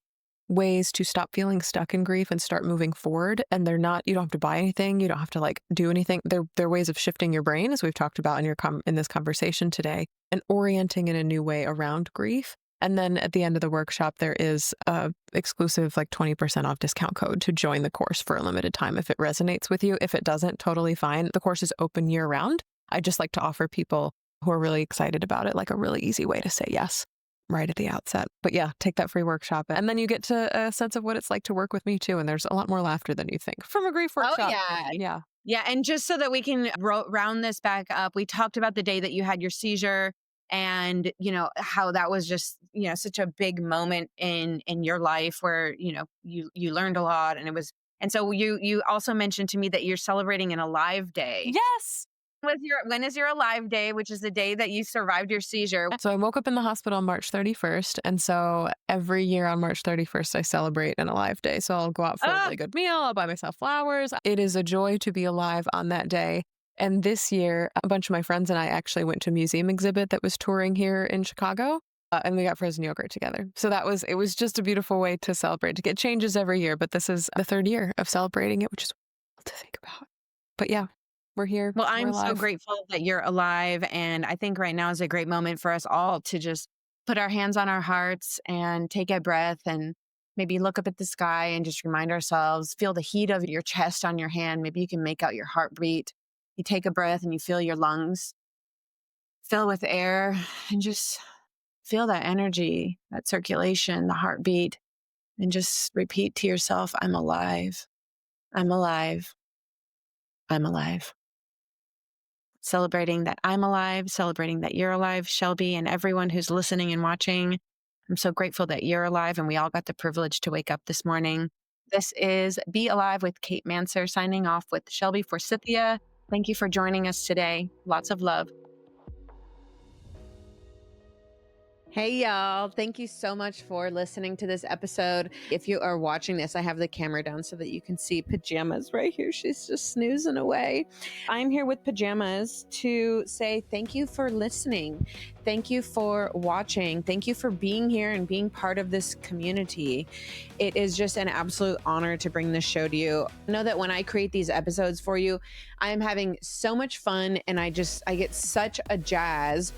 ways to stop feeling stuck in grief and start moving forward. And they're not, you don't have to buy anything. You don't have to do anything. They're ways of shifting your brain, as we've talked about in this conversation today, and orienting in a new way around grief. And then at the end of the workshop, there is a exclusive 20% off discount code to join the course for a limited time if it resonates with you. If it doesn't, totally fine. The course is open year round. I just like to offer people who are really excited about it a really easy way to say yes right at the outset. But yeah, take that free workshop. And then you get to a sense of what it's like to work with me too. And there's a lot more laughter than you think from a grief Oh, workshop. yeah. Yeah. Yeah. And just so that we can round this back up, we talked about the day that you had your seizure and, how that was just, such a big moment in your life where, you learned a lot and so you also mentioned to me that you're celebrating an Alive Day. Yes. When is your Alive Day, which is the day that you survived your seizure? So I woke up in the hospital on March 31st. And so every year on March 31st, I celebrate an Alive Day. So I'll go out for a Oh, really good meal. I'll buy myself flowers. It is a joy to be alive on that day. And this year, a bunch of my friends and I actually went to a museum exhibit that was touring here in Chicago. And we got frozen yogurt together. So it was just a beautiful way to celebrate. It changes every year, but this is the 3rd year of celebrating it, which is wild to think about. But yeah, we're here. well, We're I'm so alive. grateful that you're alive. And I think right now is a great moment for us all to just put our hands on our hearts and take a breath and maybe look up at the sky and just remind ourselves, feel the heat of your chest on your hand. Maybe you can make out your heartbeat. You take a breath and you feel your lungs fill with air and just feel that energy, that circulation, the heartbeat, and just repeat to yourself, I'm alive. I'm alive. I'm alive. Celebrating that I'm alive, celebrating that you're alive, Shelby, and everyone who's listening and watching. I'm so grateful that you're alive and we all got the privilege to wake up this morning. This is Be Alive with Kate Manser signing off with Shelby Forsythia. Thank you for joining us today. Lots of love. Hey, y'all. Thank you so much for listening to this episode. If you are watching this, I have the camera down so that you can see Pajamas right here. She's just snoozing away. I'm here with Pajamas to say thank you for listening. Thank you for watching. Thank you for being here and being part of this community. It is just an absolute honor to bring this show to you. I know that when I create these episodes for you, I am having so much fun and I get such a jazz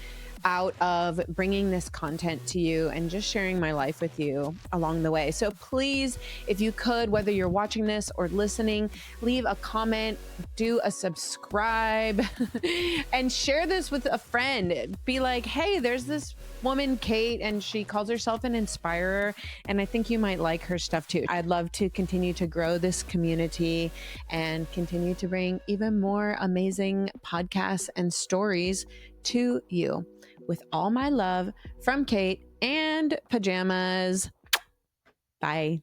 out of bringing this content to you and just sharing my life with you along the way. So please, if you could, whether you're watching this or listening, leave a comment, do a subscribe, and share this with a friend. Be like, hey, there's this woman, Kate, and she calls herself an inspirer, and I think you might like her stuff too. I'd love to continue to grow this community and continue to bring even more amazing podcasts and stories to you. With all my love from Kate and Pajamas. Bye.